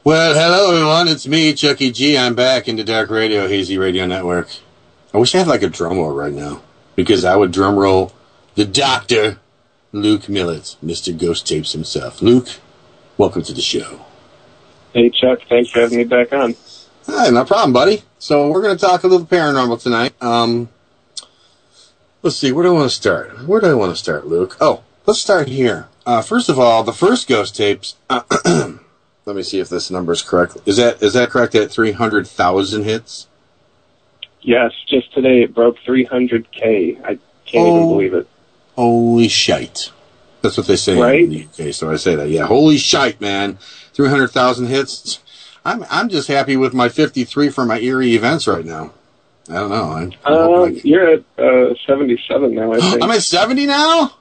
Well, hello everyone, it's me, Chucky G. I'm back into Dark Radio, Hazy Radio Network. I wish I had like a drum roll right now, because I would drum roll the Dr. Luke Millett, Mr. Ghost Tapes himself. Luke, welcome to the show. Hey Chuck, thanks for having me back on. Hi, no problem, buddy. So we're going to talk a little paranormal tonight. Let's see, where do I want to start? Where do I want to start, Luke? Oh, let's start here. First of all, the first Ghost Tapes... Let me see if this number is correct. Is that correct at 300,000 hits? Yes, just today it broke 300K. I can't even believe it. Holy shite. That's what they say in the UK, so I say that. Yeah, holy shite, man. 300,000 hits. I'm just happy with my 53 for my eerie events right now. I don't know. You're at 77 now, I think. I'm at 70 now?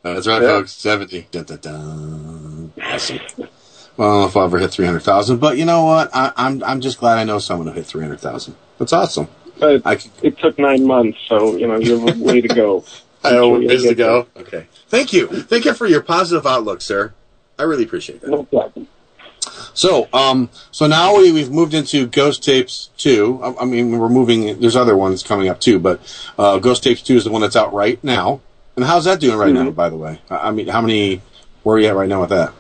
Oh, that's right, folks. 70. Dun, dun, dun. Awesome. Well, I don't know if I'll ever hit 300,000, but you know what? I'm just glad I know someone who hit 300,000. That's awesome. It took 9 months, so you have a way to go. I have a ways to go. Okay. Thank you. Thank you for your positive outlook, sir. I really appreciate that. No problem. So now we've moved into Ghost Tapes 2. I mean, we're moving. There's other ones coming up too, but Ghost Tapes 2 is the one that's out right now. And how's that doing right now? By the way, I mean, where are you at right now with that?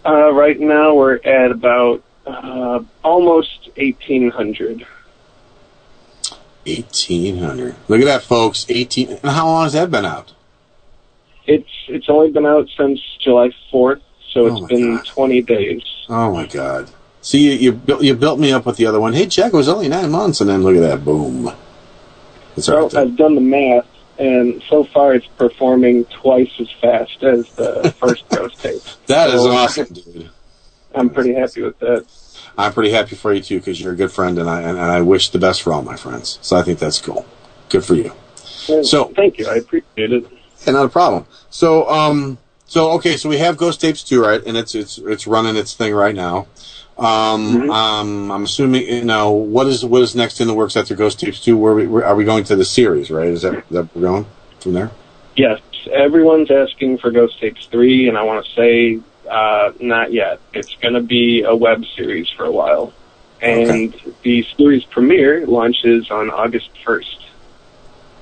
Right now we're at about almost 1,800. 1,800. Look at that, folks. 18. And how long has that been out? It's only been out since July 4th, so it's been 20 days. Oh my God! See, you built me up with the other one. Hey, Jack, it was only 9 months, and then look at that, boom. I've done the math, and so far it's performing twice as fast as the first Ghost Tape. That is awesome, dude. I'm pretty happy with that. I'm pretty happy for you too, because you're a good friend, and I wish the best for all my friends. So I think that's cool. Good for you. So thank you. I appreciate it. Yeah, not a problem. So okay, so we have Ghost Tapes 2, right? And it's running its thing right now. I'm assuming what is next in the works after Ghost Tapes 2? Where are we going to the series, right? Is that we're going from there? Yes, everyone's asking for Ghost Tapes 3, and I want to say not yet. It's going to be a web series for a while, and the series premiere launches on August 1st.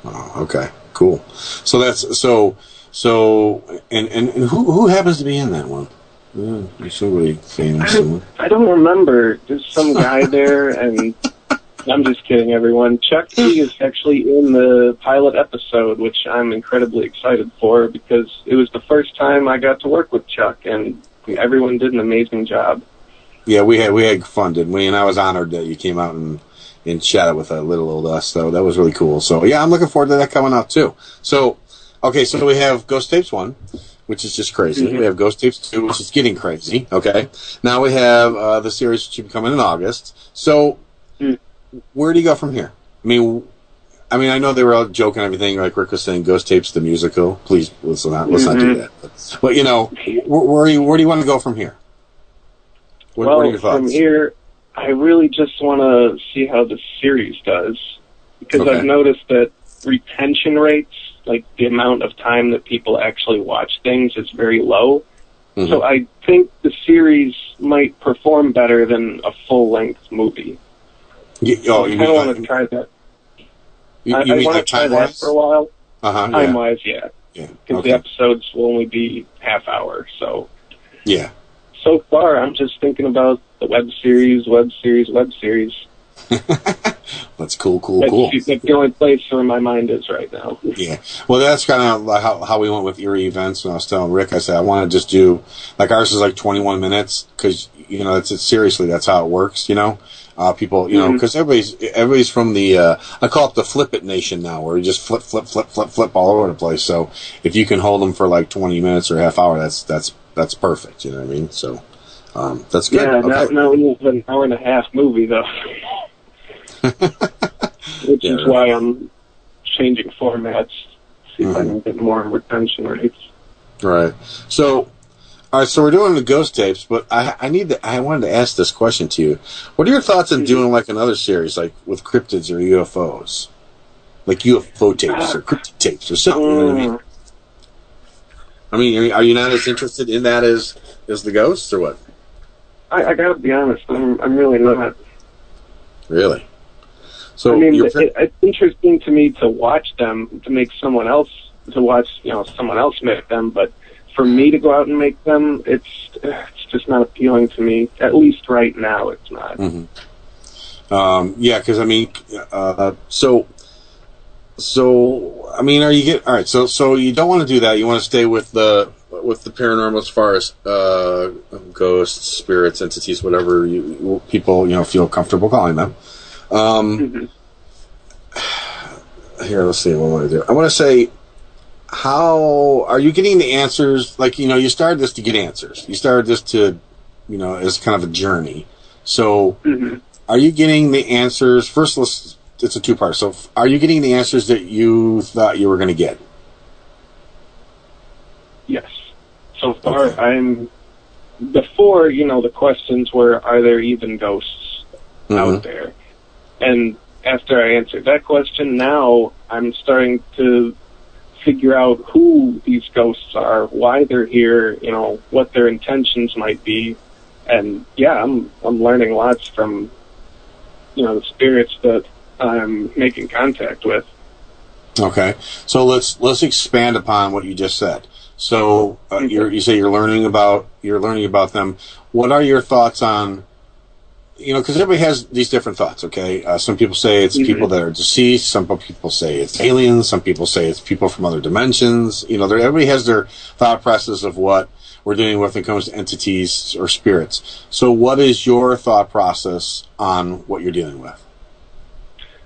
Oh, okay, cool. So that's and who happens to be in that one? There's somebody famous. I don't remember. There's some guy there, and I'm just kidding, everyone. Chuck G is actually in the pilot episode, which I'm incredibly excited for, because it was the first time I got to work with Chuck, and everyone did an amazing job. Yeah, we had fun, didn't we? And I was honored that you came out and chatted with a little old us, so that was really cool. So yeah, I'm looking forward to that coming out too. So okay, so we have Ghost Tapes 1, which is just crazy. We have Ghost Tapes 2, which is getting crazy. Okay, now we have the series, which will be coming in August. So where do you go from here? I mean, I know they were all joking and everything, like Rick was saying, Ghost Tapes the musical. Please, let's not do that. But where do you want to go from here? What are your thoughts? From here, I really just want to see how the series does, because I've noticed that retention rates, like the amount of time that people actually watch things, is very low. So I think the series might perform better than a full-length movie. I kind of want to try that. I want to try that for a while. Time-wise, yeah. Because the episodes will only be half hour, so... Yeah. So far, I'm just thinking about the web series. That's cool. That's the only place where my mind is right now. Yeah. Well, that's kind of like how we went with eerie events. When I was telling Rick, I said, I want to just do, like, ours is like 21 minutes, because, seriously, that's how it works, people, because everybody's from the, I call it the flip it nation now, where you just flip all over the place. So if you can hold them for like 20 minutes or a half hour, that's perfect. You know what I mean? So, that's good. Yeah, now we have an hour and a half movie, though. Which is why I'm changing formats, see if I can get more retention rates. Right. So, all right, so we're doing the Ghost Tapes, but I wanted to ask this question to you. What are your thoughts on doing like another series, like with cryptids or UFOs? Like UFO tapes or cryptid tapes or something, you know what I mean? I mean, are you not as interested in that as the ghosts, or what? I gotta be honest, I'm really not. Really? So I mean, it's interesting to me to watch them, to make someone else, to watch, someone else make them, but for me to go out and make them, it's just not appealing to me. At least right now, it's not. Mm-hmm. Yeah, because I mean, so I mean, all right? So you don't want to do that. You want to stay with the paranormal as far as ghosts, spirits, entities, whatever people feel comfortable calling them. Here, let's see. What I want to do? I want to say, how are you getting the answers? Like, you started this to get answers. You started this to, as kind of a journey. So, are you getting the answers? First, it's a two-part. So, are you getting the answers that you thought you were going to get? Yes. So far, okay. Before, the questions were, are there even ghosts out there? And after I answered that question, now I'm starting to figure out who these ghosts are, why they're here, what their intentions might be. And yeah, I'm learning lots from, the spirits that I'm making contact with. Okay. So let's expand upon what you just said. So you say you're learning about them. What are your thoughts on, because everybody has these different thoughts, okay? Some people say it's people that are deceased. Some people say it's aliens. Some people say it's people from other dimensions. Everybody has their thought process of what we're dealing with when it comes to entities or spirits. So what is your thought process on what you're dealing with?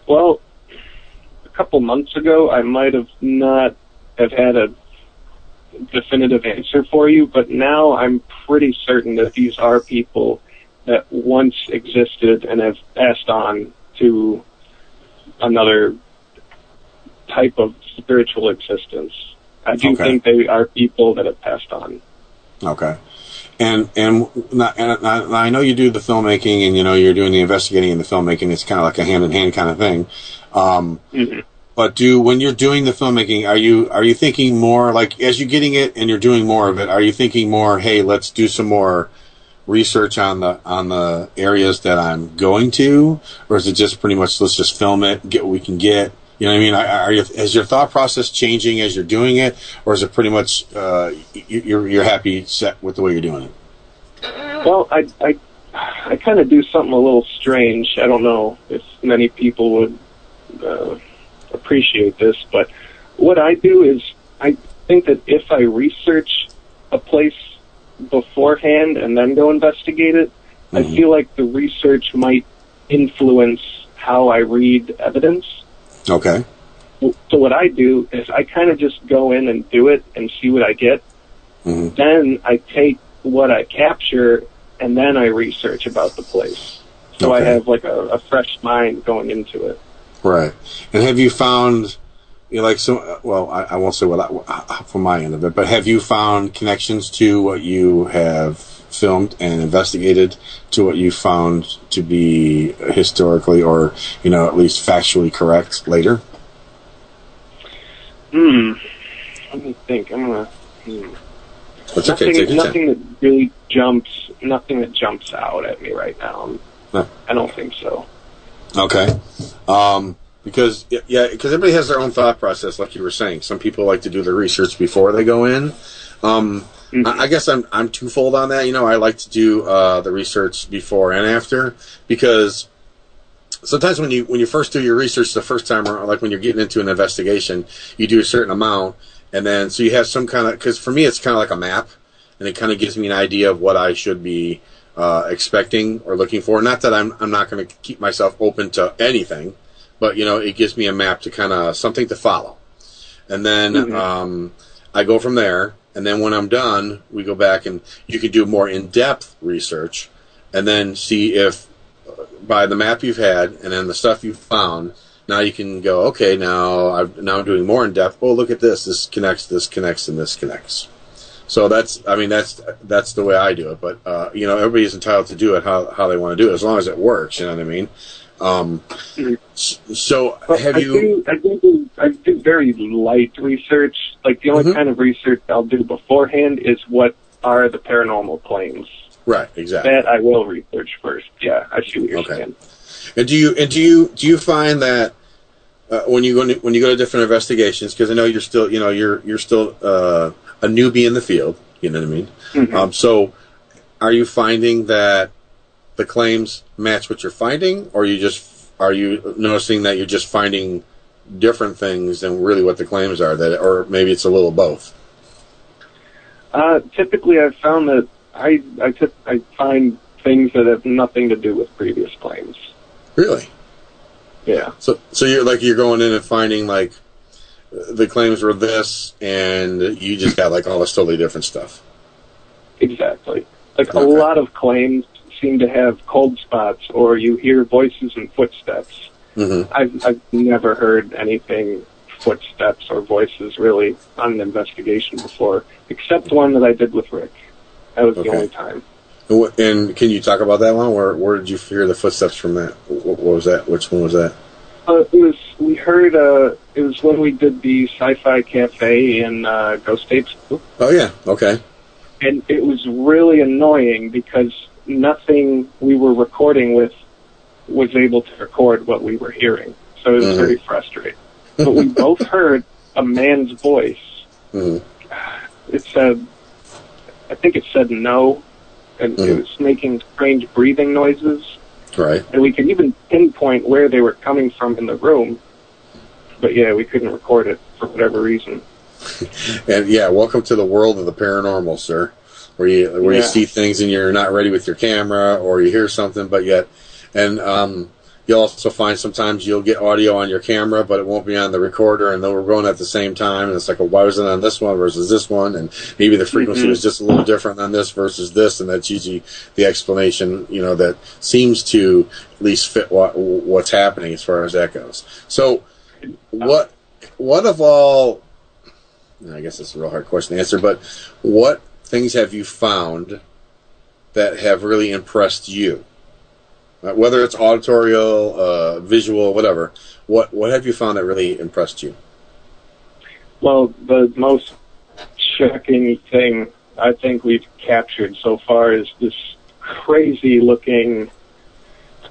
Well, a couple months ago, I might have not have had a definitive answer for you, but now I'm pretty certain that these are people that once existed and have passed on to another type of spiritual existence. I do think they are people that have passed on. Okay. And I know you do the filmmaking and, you're doing the investigating and the filmmaking. It's kind of like a hand-in-hand kind of thing. But when you're doing the filmmaking, are you thinking more, like, as you're getting it and you're doing more of it, are you thinking more, hey, let's do some more research on the areas that I'm going to, or is it just pretty much let's just film it, get what we can get? You know what I mean? Is your thought process changing as you're doing it, or is it pretty much you're happy set with the way you're doing it? Well, I kind of do something a little strange. I don't know if many people would appreciate this, but what I do is I think that if I research a place beforehand and then go investigate it, I feel like the research might influence how I read evidence. Okay. So what I do is I kind of just go in and do it and see what I get. Then I take what I capture and then I research about the place. So I have like a fresh mind going into it. Right. And have you found, I won't say from my end of it, but have you found connections to what you have filmed and investigated to what you found to be historically or, at least factually correct later? Let me think. I'm going to... That's okay. Take your nothing that really nothing that jumps out at me right now. No. I don't think so. Okay. Because everybody has their own thought process, like you were saying. Some people like to do the research before they go in. I guess I'm twofold on that. I like to do the research before and after, because sometimes when you first do your research the first time, or like when you're getting into an investigation, you do a certain amount, and then so you have some kind of, because for me it's kind of like a map, and it kind of gives me an idea of what I should be expecting or looking for. Not that I'm not going to keep myself open to anything, but it gives me a map to kind of something to follow, and then I go from there. And then when I'm done, we go back and you can do more in-depth research, and then see if by the map you've had and then the stuff you've found, now you can go, okay, now I'm doing more in-depth. Oh, look at this. This connects, and this connects. So that's the way I do it. But everybody's entitled to do it how they want to do it, as long as it works. You know what I mean? So have you? I do very light research. Like the only kind of research I'll do beforehand is what are the paranormal claims. Right, exactly. That I will research first. Yeah, I see what you're saying. And do you find that when you go to different investigations, because I know you're still you're still a newbie in the field, you know what I mean? Mm-hmm. So are you finding that the claims match what you're finding, or are you noticing that you're just finding different things than really what the claims are, or maybe it's a little both? Typically, I've found that I find things that have nothing to do with previous claims. Really? Yeah. So you're going in and finding like the claims were this, and you just got like all this totally different stuff. Exactly. Like a lot of claims seem to have cold spots, or you hear voices and footsteps. Mm-hmm. I've never heard anything footsteps or voices really on an investigation before, except one that I did with Rick. That was the only time. And can you talk about that one? Where did you hear the footsteps from that? What was that? Which one was that? It was when we did the Sci-Fi Cafe in Ghost Tapes. Oh, yeah. Okay. And it was really annoying because nothing we were recording with was able to record what we were hearing. So it was very frustrating. But we both heard a man's voice. Mm-hmm. I think it said no, and it was making strange breathing noises. Right. And we could even pinpoint where they were coming from in the room. But yeah, we couldn't record it for whatever reason. And yeah, welcome to the world of the paranormal, sir. Where you see things and you're not ready with your camera, or you hear something, but yet, and you'll also find sometimes you'll get audio on your camera, but it won't be on the recorder, and they're going at the same time, and it's like, well, why was it on this one versus this one? And maybe the frequency was just a little different on this versus this, and that's usually the explanation, that seems to at least fit what's happening as far as that goes. So, what of all? I guess it's a real hard question to answer, but what things have you found that have really impressed you? Whether it's auditorial, visual, whatever. What have you found that really impressed you? Well, the most shocking thing I think we've captured so far is this crazy-looking,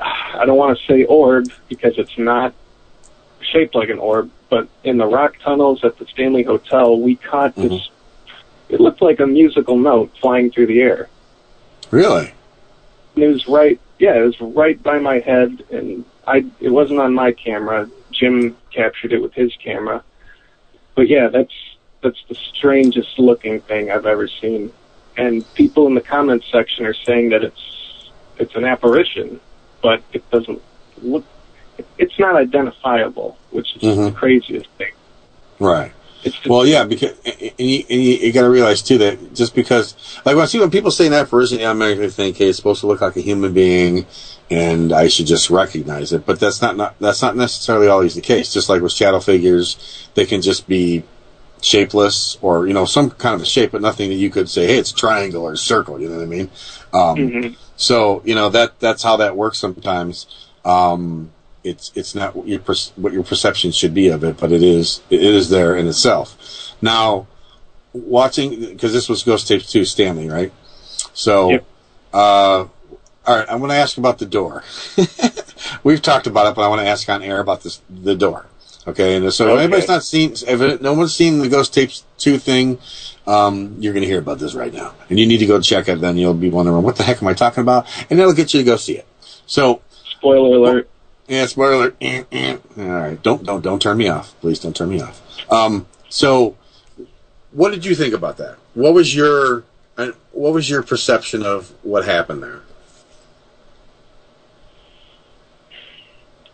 I don't want to say orb, because it's not shaped like an orb, but in the rock tunnels at the Stanley Hotel, we caught this, it looked like a musical note flying through the air. Really? And it was right by my head, and it wasn't on my camera. Jim captured it with his camera. But yeah, that's the strangest looking thing I've ever seen. And people in the comments section are saying that it's an apparition, but it doesn't look, it's not identifiable, which is the craziest thing. Right. Well, yeah, because you got to realize too that just because, like when people say an apparition, I automatically think, hey, it's supposed to look like a human being, and I should just recognize it. But that's not necessarily always the case. Just like with shadow figures, they can just be shapeless or some kind of a shape, but nothing that you could say, hey, it's a triangle or a circle. You know what I mean? So that's how that works sometimes. It's not what your perception should be of it, but it is there in itself. Now, watching, because this was Ghost Tapes 2, Stanley, right? So, all right, I'm going to ask about the door. We've talked about it, but I want to ask on air about the door. Okay, and so if no one's seen the Ghost Tapes 2 thing, you're going to hear about this right now, and you need to go check it. Then you'll be wondering, what the heck am I talking about? And that'll get you to go see it. So, spoiler alert. Yeah, spoiler alert. All right, don't turn me off. Please don't turn me off. So, what did you think about that? What was your perception of what happened there?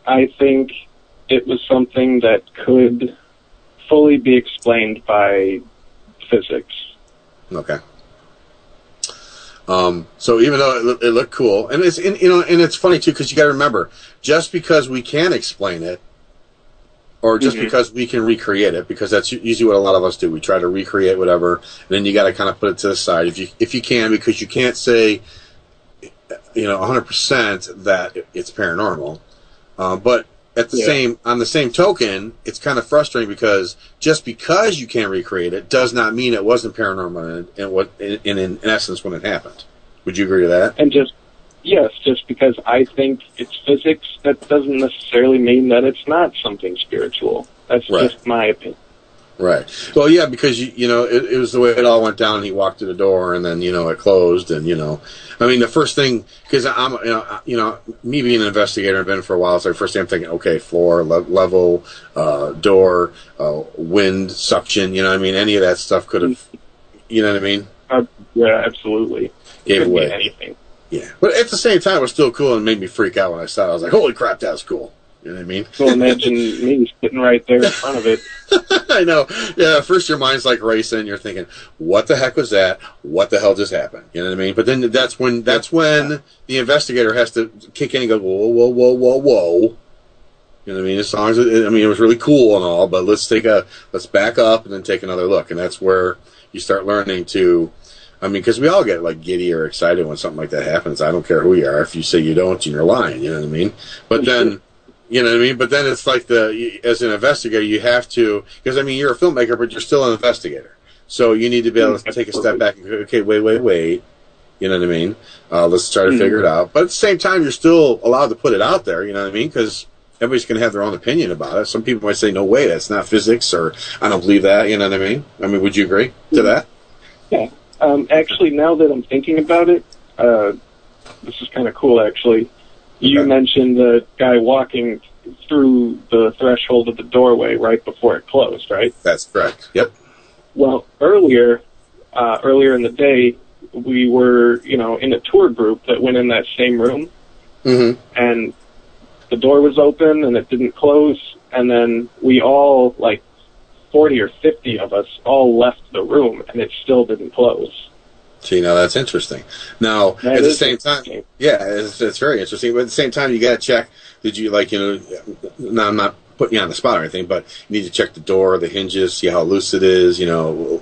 I think it was something that could fully be explained by physics. Okay. So even though it looked cool, and it's funny too, because you got to remember, just because we can explain it, or just because we can recreate it, because that's usually what a lot of us do. We try to recreate whatever, and then you got to kind of put it to the side if you can, because you can't say 100% that it's paranormal. But at on the same token, it's kind of frustrating because just because you can't recreate it does not mean it wasn't paranormal in essence when it happened. Would you agree with that? And just because I think it's physics, that doesn't necessarily mean that it's not something spiritual. That's just my opinion. Right. Well, yeah, because it was the way it all went down. He walked to the door, and then it closed, and I mean, the first thing, because I'm me being an investigator, I've been for a while. So the first thing I'm thinking, okay, floor, level, door, wind, suction. I mean, any of that stuff could have, you know what I mean? Yeah, absolutely. Gave away be anything. Yeah, but at the same time, it was still cool and made me freak out when I saw it. I was like, holy crap, that was cool. You know what I mean? So imagine me sitting right there in front of it. I know. Yeah, at first your mind's like racing. You're thinking, what the heck was that? What the hell just happened? You know what I mean? But then that's when the investigator has to kick in and go, whoa, whoa, whoa, whoa, whoa. You know what I mean? As long as it was really cool and all, but let's back up and then take another look. And that's where you start learning to, I mean, because we all get like giddy or excited when something like that happens. I don't care who you are. If you say you don't, you're lying. You know what I mean? But then, you know what I mean? But then it's like as an investigator, you have to, because I mean, you're a filmmaker, but you're still an investigator. So you need to be able to take a step back and go, okay, wait. You know what I mean? Let's try to figure it out. But at the same time, you're still allowed to put it out there. You know what I mean? Because everybody's going to have their own opinion about it. Some people might say, no way, that's not physics, or I don't believe that. You know what I mean? I mean, would you agree to that? Yeah. Actually, now that I'm thinking about it, this is kind of cool, actually. You mentioned the guy walking through the threshold of the doorway right before it closed, right? That's correct. Yep. Well, earlier in the day, we were, in a tour group that went in that same room, and the door was open and it didn't close, and then we all, like 40 or 50 of us, all left the room, and it still didn't close. See, now that's interesting. Now, at the same time, yeah, it's very interesting. But at the same time, you got to check. Did you now I'm not putting you on the spot or anything, but you need to check the door, the hinges, see how loose it is. The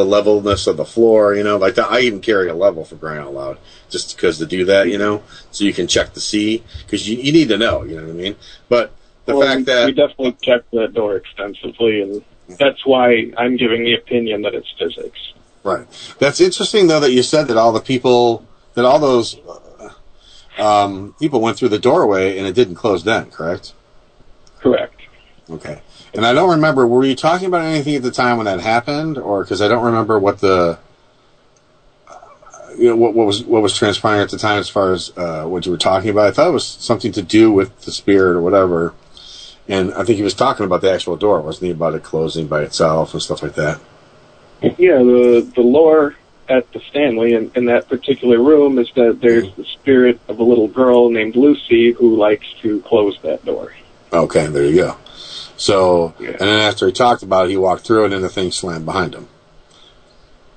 levelness of the floor. Like that. I even carry a level for crying out loud, just because to do that. So you can check to see, because you need to know. You know what I mean? But the fact that we definitely checked the door extensively, and that's why I'm giving the opinion that it's physics. Right. That's interesting, though, that you said that all those people went through the doorway and it didn't close then, correct? Correct. Okay. And I don't remember, were you talking about anything at the time when that happened? Or, because I don't remember what what was transpiring at the time as far as what you were talking about. I thought it was something to do with the spirit or whatever. And I think he was talking about the actual door, wasn't he? About it closing by itself and stuff like that. Yeah, the lore at the Stanley in that particular room is that there's the spirit of a little girl named Lucy who likes to close that door. Okay, there you go. So, and then after he talked about it, he walked through, and then the thing slammed behind him.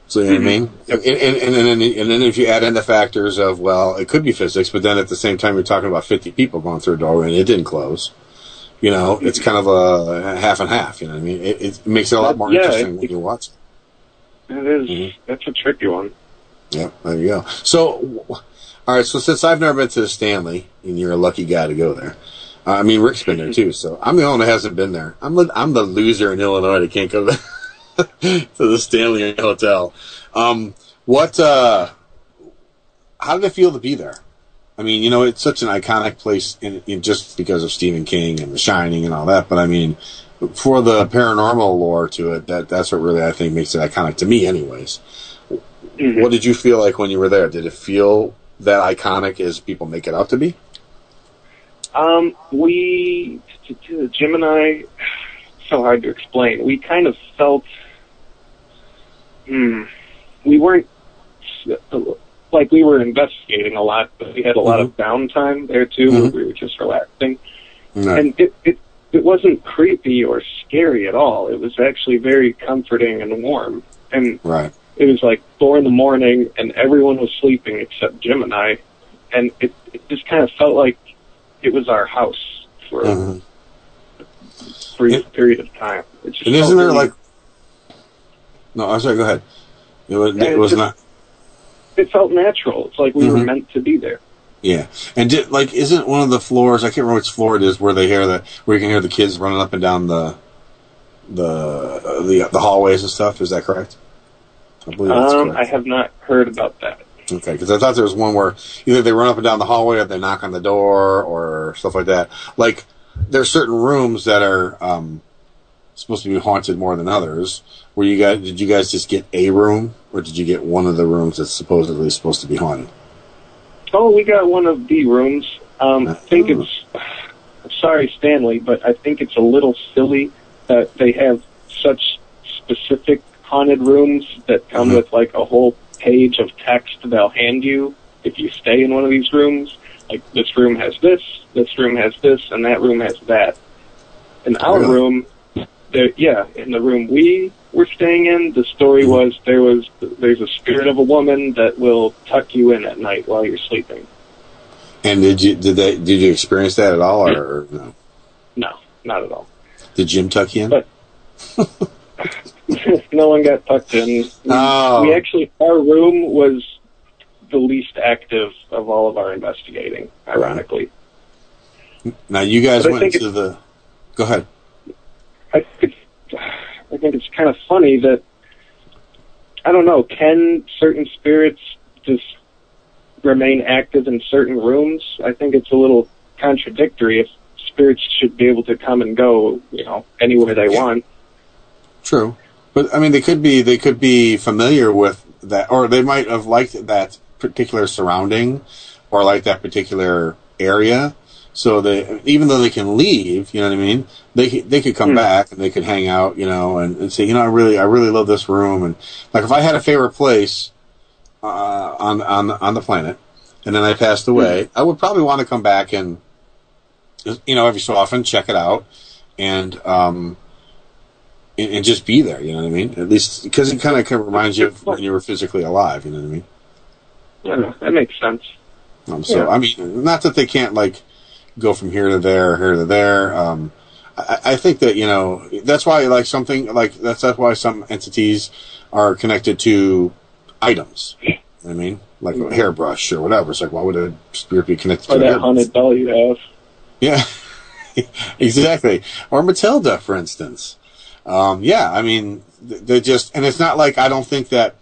So, you know what I mean? Yep. And then if you add in the factors of, well, it could be physics, but then at the same time you're talking about 50 people going through a doorway, and it didn't close. It's kind of a half and half, you know what I mean? It makes it a lot more interesting when you watch it. It is. That's a tricky one. Yeah, there you go. So, all right, so since I've never been to the Stanley, and you're a lucky guy to go there, I mean, Rick's been there too, so I'm the only one that hasn't been there. I'm the loser in Illinois that can't go to the Stanley Hotel. How did it feel to be there? I mean, it's such an iconic place in just because of Stephen King and The Shining and all that, but I mean, for the paranormal lore to it, that's what really I think makes it iconic to me anyways. What did you feel like when you were there? Did it feel that iconic as people make it out to be? Jim and I, so hard to explain. We kind of felt, we weren't, like we were investigating a lot, but we had a lot of downtime there too, where we were just relaxing. And it wasn't creepy or scary at all. It was actually very comforting and warm. And it was like 4 a.m, and everyone was sleeping except Jim and I. And it just kind of felt like it was our house for a brief period of time. And isn't there like... No, I'm sorry, go ahead. It was not... It felt natural. It's like we were meant to be there. Yeah, and isn't one of the floors? I can't remember which floor it is where you can hear the kids running up and down the hallways and stuff. Is that correct? I believe that's correct. I have not heard about that. Okay, because I thought there was one where either they run up and down the hallway or they knock on the door or stuff like that. Like, there's certain rooms that are supposed to be haunted more than others. Did you guys just get a room, or did you get one of the rooms that's supposedly supposed to be haunted? Oh, we got one of the rooms. I think it's, sorry, Stanley, but I think it's a little silly that they have such specific haunted rooms that come with like a whole page of text they'll hand you if you stay in one of these rooms. Like, this room has this room has this, and that room has that. In our room, in the room we were staying in, the story was there's a spirit of a woman that will tuck you in at night while you're sleeping. And did you experience that at all, or no? No, not at all. Did Jim tuck you in? But no one got tucked in. We actually, our room was the least active of all of our investigating, ironically. Now, you guys went into the... Go ahead. I think it's kind of funny that, I don't know, can certain spirits just remain active in certain rooms? I think it's a little contradictory if spirits should be able to come and go, anywhere they want. True. But, I mean, they could be familiar with that, or they might have liked that particular surrounding, or like that particular area. So even though they can leave, you know what I mean, they could come back and they could hang out, and say, I really love this room. And like, if I had a favorite place on the planet, and then I passed away, I would probably want to come back and, every so often check it out and just be there. You know what I mean? At least because it kind of reminds you of when you were physically alive. You know what I mean? Yeah, that makes sense. I mean, not that they can't like go from here to there, here to there. I think that that's why that's why some entities are connected to items. You know what I mean, like a hairbrush or whatever. It's like, why would a spirit be connected to that haunted doll you have? Yeah, exactly. Or Matilda, for instance. I mean, they just, and it's not like I don't think that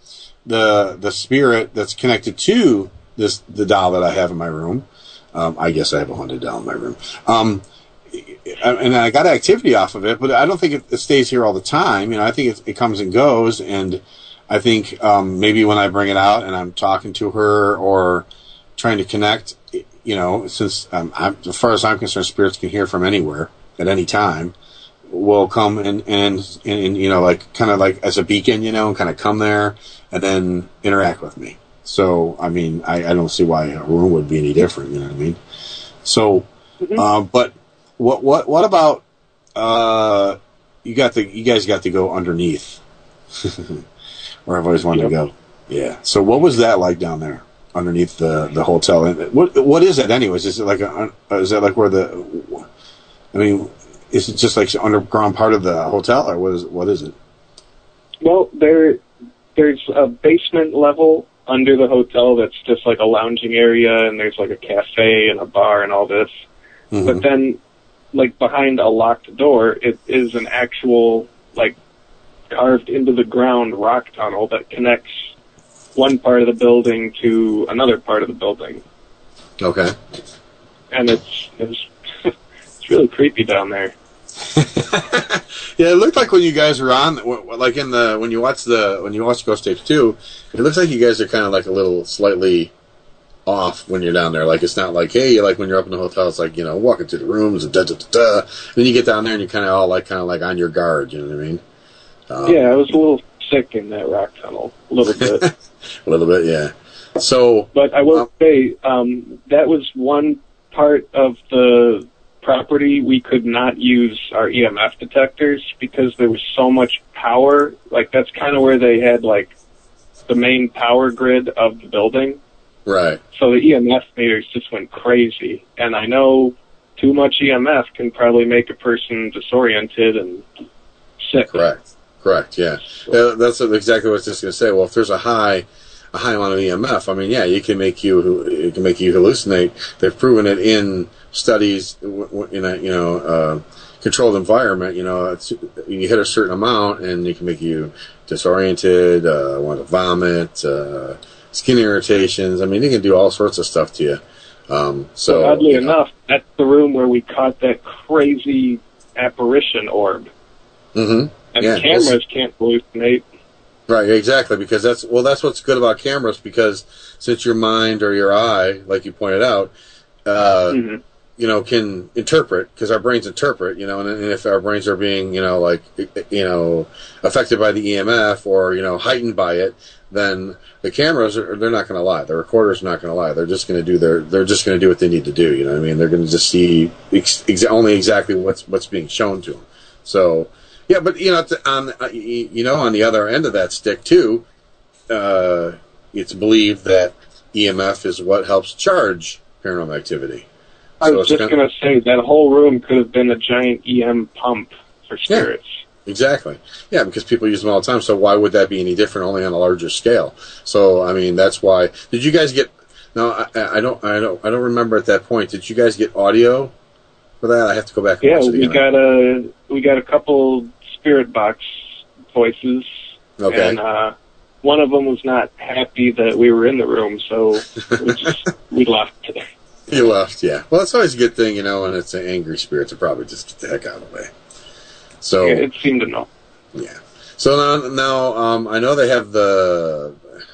the spirit that's connected to the doll that I have in my room. I guess I have a haunted doll in my room. And I got activity off of it, but I don't think it stays here all the time. I think it comes and goes, and I think maybe when I bring it out and I'm talking to her or trying to connect, since as far as I'm concerned, spirits can hear from anywhere at any time, will come and like kind of like as a beacon, and kind of come there and then interact with me. So, I mean, I don't see why a room would be any different. You know what I mean? So, but what about you guys got to go underneath where I've always wanted to go. Yeah. So, what was that like down there underneath the hotel? And what is it, anyways? Is it like is that like where is it just like the underground part of the hotel, or what is it? Well, there's a basement level under the hotel that's just like a lounging area, and there's like a cafe and a bar and all this. Mm-hmm. But then, like behind a locked door, it is an actual like carved into the ground rock tunnel that connects one part of the building to another part of the building. Okay. And it's it's really creepy down there. Yeah, it looked like when you guys were on, like when you watch Ghost Tapes 2, it looks like you guys are kind of like a little slightly off when you're down there. Like, it's not like, hey, like when you're up in the hotel, it's like, walking through the rooms and da-da-da-da. Then you get down there and you're kind of on your guard, you know what I mean? Yeah, I was a little sick in that rock tunnel, a little bit. A little bit, yeah. So, but I will say, that was one part of the property we could not use our EMF detectors because there was so much power. Like, that's kind of where they had like the main power grid of the building. Right. So the EMF meters just went crazy. And I know too much EMF can probably make a person disoriented and sick. Correct, yeah. That's exactly what I was just going to say. Well, if there's a high amount of EMF, I mean, yeah, it can make you hallucinate. They've proven it in studies in a controlled environment. You hit a certain amount and it can make you disoriented, want to vomit, skin irritations. I mean, it can do all sorts of stuff to you. So oddly enough, that's the room where we caught that crazy apparition orb. Mm-hmm. And cameras can't hallucinate. Right, exactly, because that's what's good about cameras, because since your mind or your eye, like you pointed out, can interpret, because our brains interpret, and if our brains are being, affected by the EMF or, heightened by it, then the cameras they're not going to lie. The recorder's not going to lie. They're just going to do what they need to do. You know what I mean? They're going to just see only exactly what's being shown to them. So, yeah, but on the other end of that stick too, it's believed that EMF is what helps charge paranormal activity. I was just going to say that whole room could have been a giant EM pump for spirits. Yeah, exactly. Yeah, because people use them all the time. So why would that be any different? Only on a larger scale. So I mean, that's why. Did you guys get? No, I don't remember at that point. Did you guys get audio for that? I have to go back and watch it again. we got a couple spirit box voices. Okay. And one of them was not happy that we were in the room, so we left today. You left, yeah. Well, it's always a good thing, when it's an angry spirit to probably just get the heck out of the way. So yeah, it seemed to know. Yeah. So now I know they have I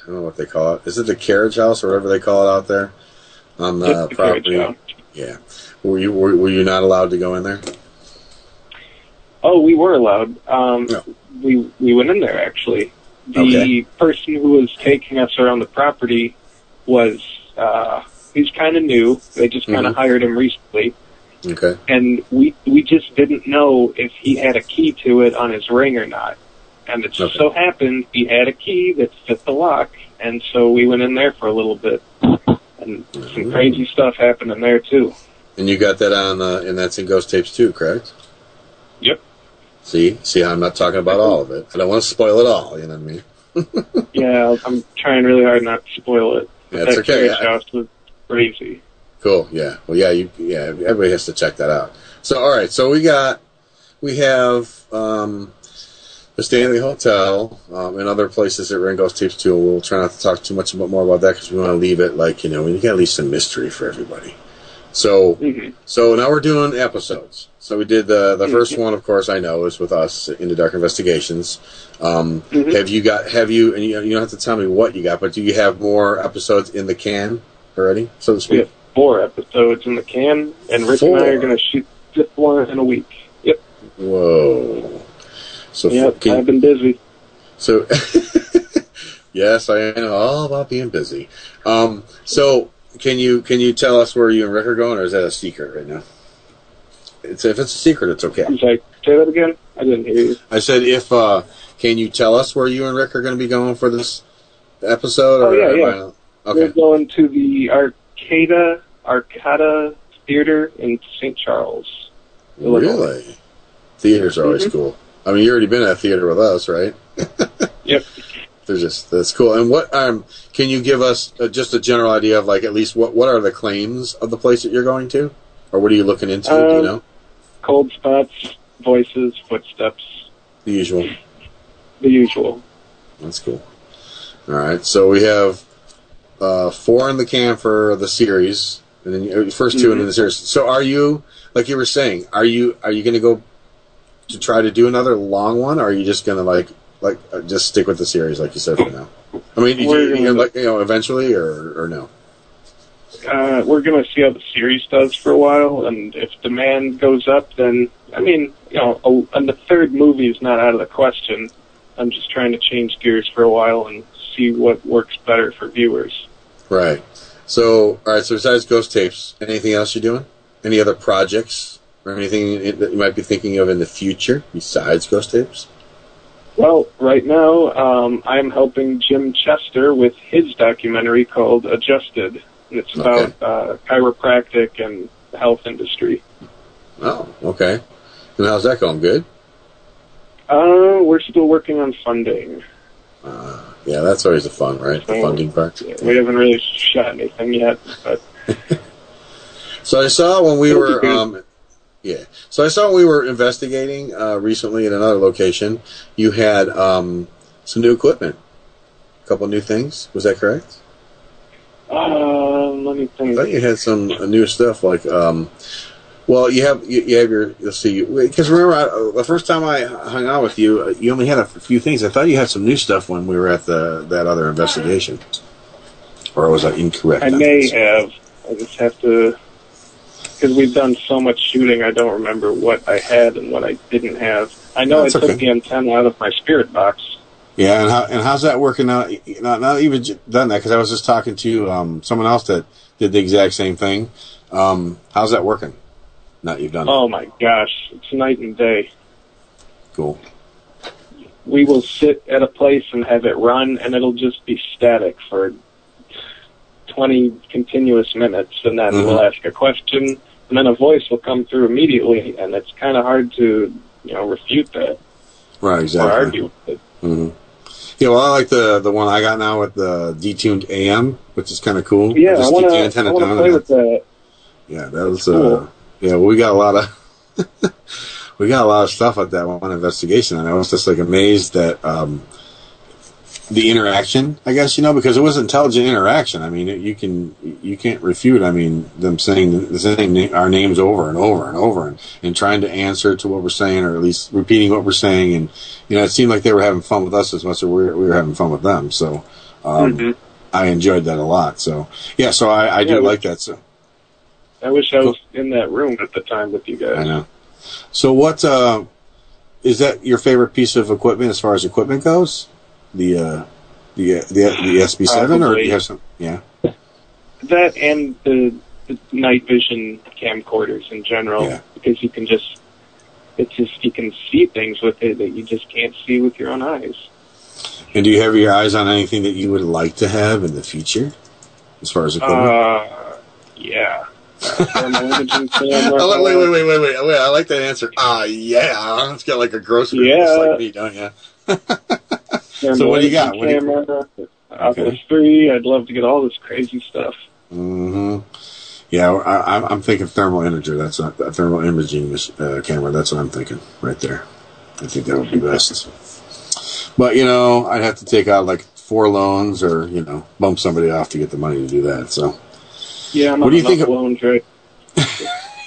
don't know what they call it. Is it the carriage house or whatever they call it out there on the property? Yeah. Were you not allowed to go in there? Oh, we were allowed. No. We went in there actually. The person who was taking us around the property was. He's kind of new. They just kind of hired him recently. Okay. And we just didn't know if he had a key to it on his ring or not. And it just so happened he had a key that fit the lock. And so we went in there for a little bit. And some crazy stuff happened in there, too. And you got that on, and that's in Ghost Tapes, too, correct? Yep. See, I'm not talking about all of it. I don't want to spoil it all, you know what I mean? Yeah, I'm trying really hard not to spoil it. Yeah, it's okay. That house was crazy. Cool. Yeah. Well, everybody has to check that out. So, all right. So we have the Stanley Hotel and other places that were in Ghost Tapes too. We'll try not to talk too much more about that because we want to leave it we got to leave some mystery for everybody. So, so now we're doing episodes. So we did the first one, of course, I know is with us Into Dark Investigations. Have you? And you don't have to tell me what you got, but do you have more episodes in the can already, so to speak? We have 4 episodes in the can, and Rick and I are going to shoot this one in a week. Yep. Whoa. So I've been busy. So, yes, I know all about being busy. So, can you tell us where you and Rick are going, or is that a secret right now? If it's a secret, it's okay. I'm sorry, say that again? I didn't hear you. I said, can you tell us where you and Rick are going to be going for this episode? Oh, yeah. Okay. We're going to the Arcada Theater in St. Charles, Illinois. Really? Theaters are always cool. I mean, you already been at a theater with us, right? Yep. That's cool. And what can you give us just a general idea of at least what are the claims of the place that you're going to, or what are you looking into? Do you know? Cold spots, voices, footsteps. The usual. The usual. That's cool. All right, so we have 4 in the can for the series, and then first 2 in the series. So are you, like you were saying, are you going to go to try to do another long one, or are you just going to just stick with the series like you said for now? I mean, eventually, or no? We're going to see how the series does for a while, and if demand goes up, then and the 3rd movie is not out of the question. I'm just trying to change gears for a while and see what works better for viewers. Right. So, all right. So, besides Ghost Tapes, anything else you're doing? Any other projects or anything that you might be thinking of in the future besides Ghost Tapes? Well, right now, I'm helping Jim Chester with his documentary called Adjusted. And it's about chiropractic and the health industry. Oh, okay. And how's that going? Good? We're still working on funding. Yeah, that's always the fun, right? The funding part. Yeah, we haven't really shot anything yet, but. So I saw when we were, So I saw when we were investigating recently in another location, you had some new equipment, a couple new things. Was that correct? Let me I think. thought you had some new stuff like, well, you have your, let's see, because remember, the first time I hung out with you, you only had a few things. I thought you had some new stuff when we were at that other investigation. Or was I incorrect? I may have. I just have to, because we've done so much shooting, I don't remember what I had and what I didn't have. I know I took the antenna out of my spirit box. Yeah, and how's that working out? Not even done that, because I was just talking to someone else that did the exact same thing. How's that working? Now you've done it. Oh my gosh, it's night and day. Cool. We will sit at a place and have it run, and it'll just be static for 20 continuous minutes, and then we'll ask a question, and then a voice will come through immediately, and it's kind of hard to, refute that. Right, exactly. Or argue with it. Mm-hmm. Yeah, well, I like the one I got now with the detuned AM, which is kind of cool. Yeah, I want to play with that. Yeah, that was cool. Yeah, we got a lot of stuff at that one investigation, and I was just like amazed that the interaction, I guess, because it was intelligent interaction. I mean, you can't refute. I mean, them saying our names over and over and over and trying to answer to what we're saying, or at least repeating what we're saying. And it seemed like they were having fun with us as much as we were having fun with them. So I enjoyed that a lot. So yeah, so I do like that. So I wish I was in that room at the time with you guys. I know. So what is that your favorite piece of equipment as far as equipment goes? The SB7, or do you have some? Yeah. That and the night vision camcorders in general, because you can you can see things with it that you just can't see with your own eyes. And do you have your eyes on anything that you would like to have in the future, as far as equipment? Yeah. Wait. I like that answer. Yeah. It's got like a grocery list like me, don't you? So what do you got? Camera, Oculus 3. I'd love to get all this crazy stuff. Mm-hmm. Yeah, I'm thinking thermal imager. That's a thermal imaging camera. That's what I'm thinking right there. I think that would be best. But I'd have to take out like 4 loans, or bump somebody off to get the money to do that. So yeah, I'm what do you think? Loans, right?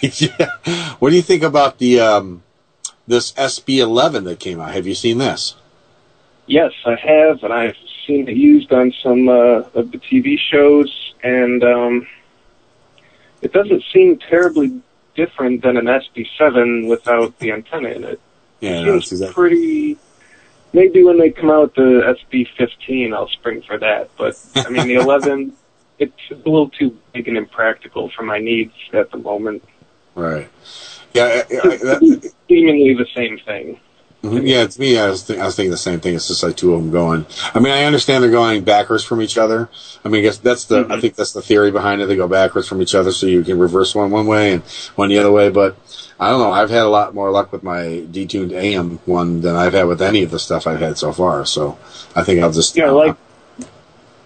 Yeah. What do you think about the this SB11 that came out? Have you seen this? Yes, I have, and I've seen it used on some of the TV shows, and it doesn't seem terribly different than an SB7 without the antenna in it. Yeah, it seems exactly. Pretty. Maybe when they come out with the SB15, I'll spring for that. But I mean, the 11, it's a little too big and impractical for my needs at the moment. Right. Yeah. It's seemingly the same thing. Yeah, it's me. I was thinking the same thing. It's just like 2 of them going. I mean, I understand they're going backwards from each other. I mean, I guess that's the. I think that's the theory behind it. They go backwards from each other, so you can reverse one way and one the other way. But I don't know. I've had a lot more luck with my detuned AM one than I've had with any of the stuff I've had so far. So I think I'll just. Yeah,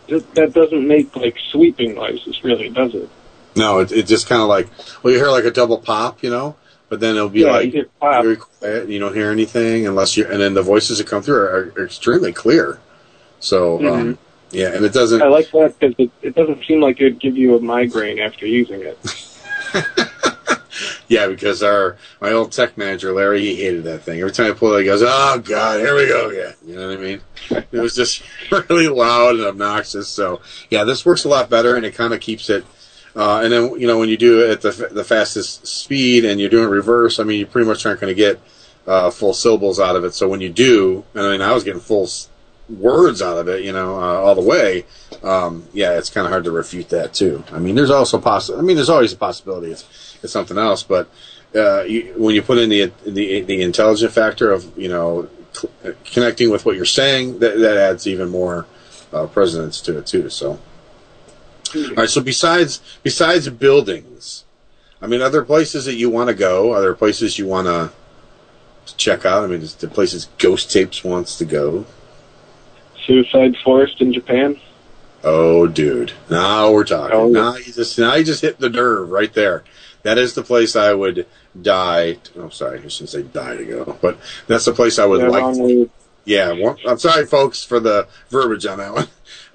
that doesn't make like sweeping noises, really, does it? No, it just kind of like. Well, you hear like a double pop, But then it'll be very quiet. And you don't hear anything and then the voices that come through are extremely clear. So, and it doesn't. I like that because it doesn't seem like it would give you a migraine after using it. Yeah, because my old tech manager, Larry, he hated that thing. Every time I pull it, he goes, "Oh, God, here we go again." You know what I mean? It was just really loud and obnoxious. So, yeah, this works a lot better, and it kind of keeps it. And then, when you do it at the fastest speed and you're doing reverse, I mean, you pretty much aren't going to get full syllables out of it. So when you do, I was getting full words out of it, all the way. It's kind of hard to refute that too. I mean, there's also there's always a possibility it's something else. But when you put in the intelligent factor of connecting with what you're saying, that adds even more presence to it too. So. All right. So besides buildings, I mean, are there places that you want to go? Are there places you want to check out? I mean, is the places Ghost Tapes wants to go? Suicide Forest in Japan. Oh, dude! Now we're talking. Oh. Now you just hit the nerve right there. That is the place I would die. Sorry, I shouldn't say die to go, but that's the place I would like. Yeah, I'm sorry, folks, for the verbiage on that one.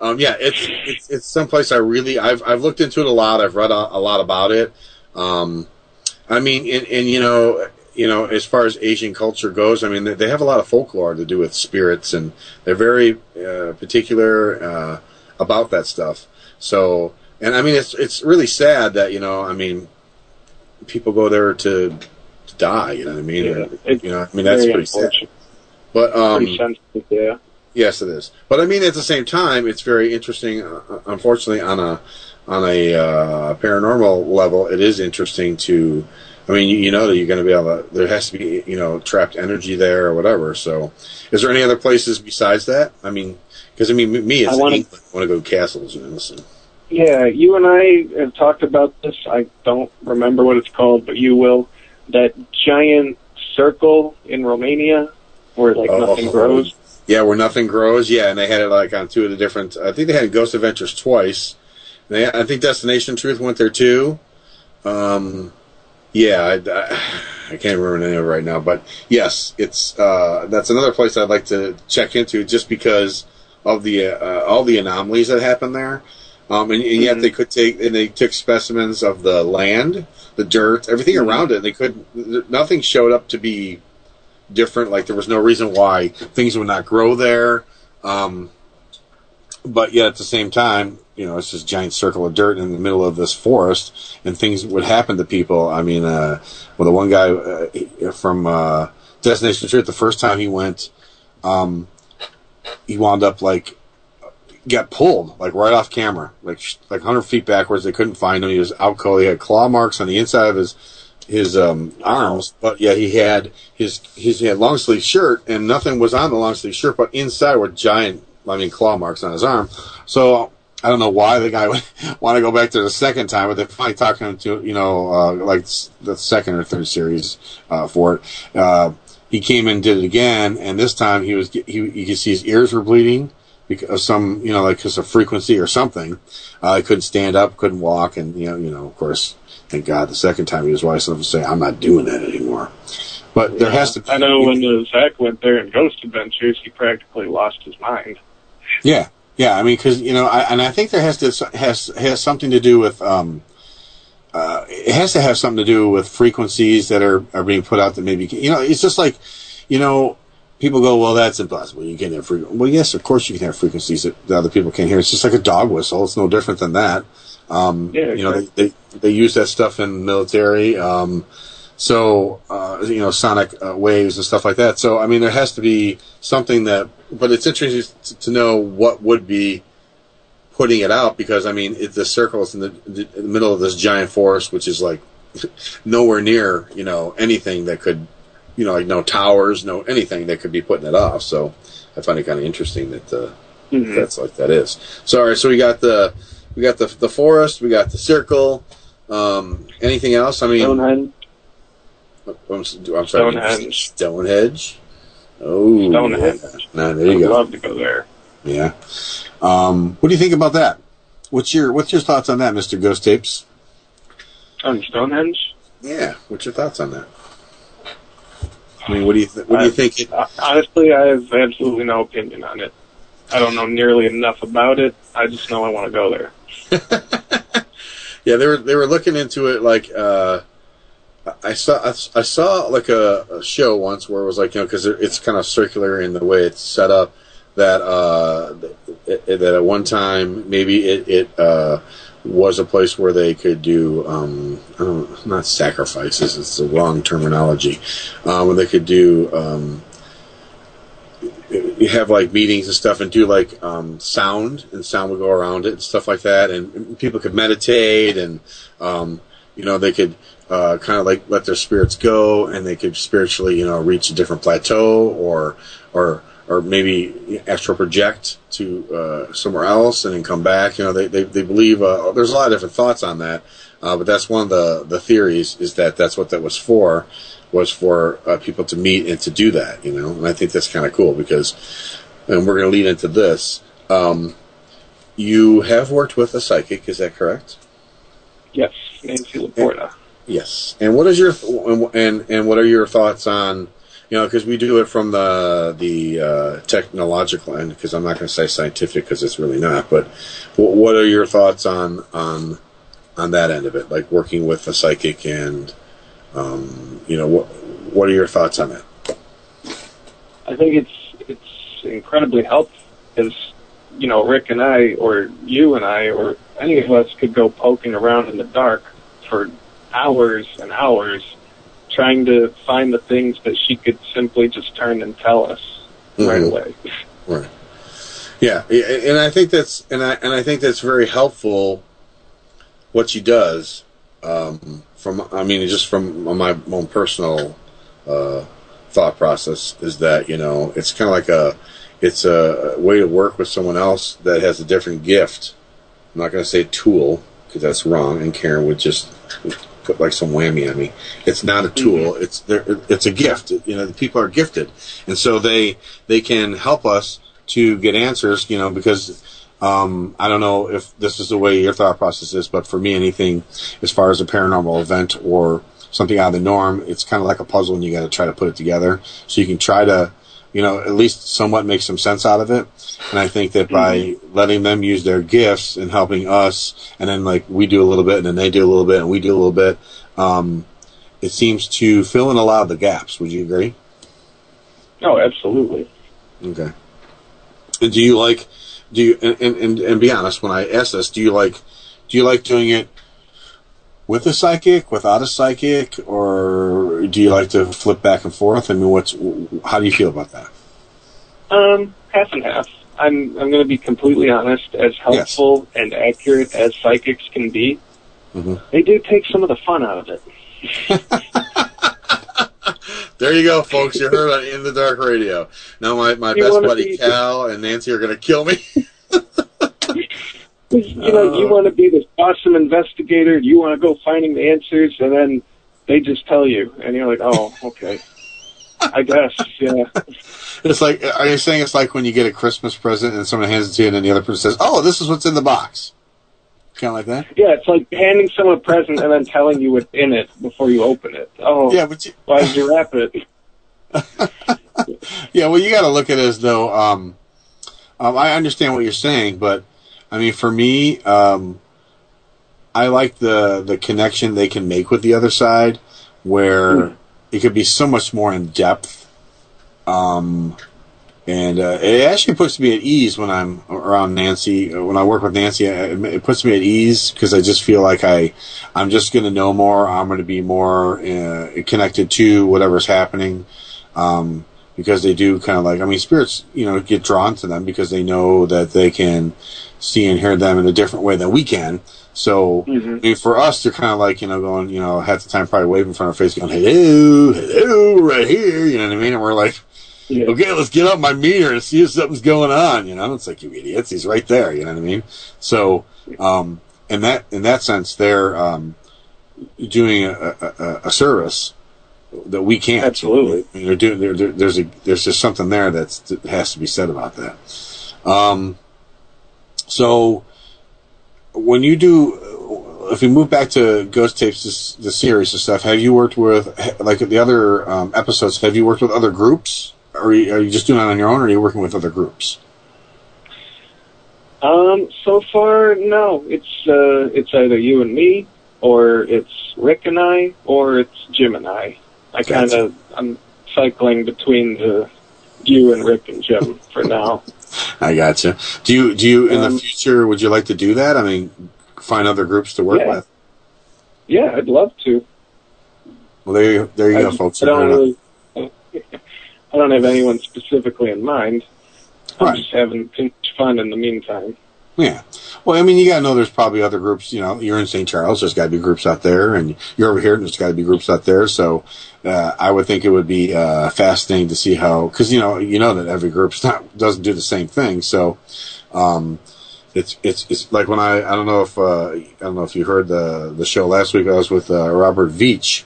Yeah, it's someplace I've looked into it a lot. I've read a lot about it. I mean, and as far as Asian culture goes, I mean, they have a lot of folklore to do with spirits, and they're very particular about that stuff. So, and I mean, it's really sad that I mean, people go there to die. You know what I mean? Yeah, I mean that's pretty sad. But pretty sensitive, yeah. Yes, it is. But I mean, at the same time, it's very interesting. Unfortunately, on a paranormal level, it is interesting to. I mean, you know that you're going to be able to. There has to be trapped energy there or whatever. So, is there any other places besides that? I mean, because me, it's England. I want to go to castles. Listen. Yeah, you and I have talked about this. I don't remember what it's called, but you will. That giant circle in Romania where nothing grows. Yeah, where nothing grows. Yeah, and they had it on two of the different. I think they had Ghost Adventures twice. I think Destination Truth went there too. Yeah, I can't remember the name of it right now, but yes, it's that's another place I'd like to check into just because of the all the anomalies that happen there. And yet they took specimens of the land, the dirt, everything around it. And nothing showed up to be different. Like there was no reason why things would not grow there. But yet at the same time, it's this giant circle of dirt in the middle of this forest, and things would happen to people. I mean, the one guy from Destination Truth, the first time he went, he wound up got pulled right off camera, like 100 feet backwards. They couldn't find him. He was out cold. He had claw marks on the inside of his arms, but yeah, he had had long sleeve shirt, and nothing was on the long sleeve shirt, but inside were giant, claw marks on his arm. So I don't know why the guy would want to go back there the second time, but they're finally talking him to the second or third series for it. He came and did it again, and this time you could see his ears were bleeding because of some, because of frequency or something. He couldn't stand up, couldn't walk, and of course, thank God, the second time he was wise enough to say, "I'm not doing that anymore." But there has to be. I know when Zach went there in Ghost Adventures, he practically lost his mind. Yeah. Yeah, I mean, because I think there has something to do with it has to have something to do with frequencies that are being put out that maybe it's just like people go, well, that's impossible. You can't have frequencies. Well, yes, of course you can have frequencies that other people can't hear. It's just like a dog whistle. It's no different than that. They use that stuff in the military. Sonic waves and stuff like that. So, I mean, there has to be something but it's interesting to know what would be putting it out because, I mean, the circle is in the middle of this giant forest, which is nowhere near, anything that could, no towers, no anything that could be putting it off. So I find it kind of interesting that that's like that is. So, all right, so we got the forest, we got the circle. Anything else? I mean, I'm sorry. Stonehenge. Oh, Stonehenge. Yeah. No, there you go. I'd love to go there. Yeah. What do you think about that? What's your thoughts on that, Mr. Ghost Tapes? On Stonehenge? Yeah. What's your thoughts on that? I mean, what do you think? Honestly, I have absolutely no opinion on it. I don't know nearly enough about it. I just know I want to go there. Yeah, they were looking into it I saw a show once where it was because it's kind of circular in the way it's set up that that at one time maybe it was a place where they could do not sacrifices, it's the wrong terminology, where they could do you have meetings and stuff and do sound, and sound would go around it and stuff like that, and people could meditate and they could kind of let their spirits go, and they could spiritually reach a different plateau or maybe astral project to somewhere else and then come back. They believe there's a lot of different thoughts on that, but that's one of the theories is that's what that was for people to meet and to do that. And I think that's kind of cool because, and we're going to lead into this. You have worked with a psychic, is that correct? Yes, Nancy Laporta. Yes, and what is your and what are your thoughts on because we do it from the technological end. Because I'm not going to say scientific, because it's really not. But what are your thoughts on that end of it, like working with a psychic, and what are your thoughts on that? I think it's incredibly helpful, because Rick and I, or you and I, or any of us could go poking around in the dark for hours and hours, trying to find the things that she could simply just turn and tell us right away. Right. Yeah, and I think that's I think that's very helpful. What she does, just from my own personal thought process, is that it's kind of like it's a way to work with someone else that has a different gift. I'm not going to say tool, because that's wrong, and Karen would just put like some whammy on me. It's not a tool. It's a gift. The people are gifted, and so they can help us to get answers. Because I don't know if this is the way your thought process is, but for me, anything as far as a paranormal event or something out of the norm, it's kind of like a puzzle, and you got to try to put it together. So you can try to, at least somewhat make some sense out of it. And I think that by letting them use their gifts and helping us, and then like we do a little bit, and then they do a little bit, and we do a little bit, it seems to fill in a lot of the gaps. Would you agree? Oh, absolutely. Okay. And and be honest, when I ask this, do you like doing it with a psychic, without a psychic, or do you like to flip back and forth? I mean, how do you feel about that? Half and half. I'm going to be completely honest. As helpful and accurate as psychics can be, they do take some of the fun out of it. There you go, folks. You heard on In the Dark Radio. Now my best buddy Cal and Nancy are going to kill me. You want to be this awesome investigator. You want to go finding the answers, and then they just tell you, and you're like, oh, okay. I guess, yeah. It's like, are you saying it's like when you get a Christmas present and someone hands it to you and then the other person says, oh, this is what's in the box? Kind of like that? Yeah, it's like handing someone a present and then telling you what's in it before you open it. Oh, yeah, but why did you wrap it? Yeah, well, you got to look at it as though, I understand what you're saying, but, I mean, for me, I like the connection they can make with the other side, where it could be so much more in depth. And it actually puts me at ease when I'm around Nancy. When I work with Nancy, it puts me at ease, because I just feel like I'm just going to know more. I'm going to be more connected to whatever's happening, because they do kind of like, I mean, spirits, get drawn to them because they know that they can see and hear them in a different way than we can. So, I mean, for us, they're kind of like, going, half the time probably waving in front of our face, going, hello, right here, you know what I mean? And we're like, okay, let's get up my meter and see if something's going on, It's like, you idiots, he's right there, you know what I mean? So, in that sense, they're doing a service that we can't. Absolutely. I mean, there's just something there that has to be said about that. So, when you do, if we move back to Ghost Tapes, the series and stuff, have you worked with, like the other episodes, have you worked with other groups? Or are you just doing it on your own, or are you working with other groups? So far, no. It's either you and me, or it's Rick and I, or it's Jim and I. I'm cycling between the you and Rick and Jim for now. I gotcha. Do you in the future, would you like to do that? I mean, find other groups to work with? Yeah, I'd love to. Well, there you go, folks. I don't have anyone specifically in mind. I'm just having too much fun in the meantime. Yeah. Well, I mean, you got to know there's probably other groups. You're in St. Charles. There's got to be groups out there. And you're over here, and there's got to be groups out there. So I would think it would be fascinating to see how, because, you know that every group doesn't do the same thing. So it's like when I don't know if you heard the show last week. I was with Robert Veach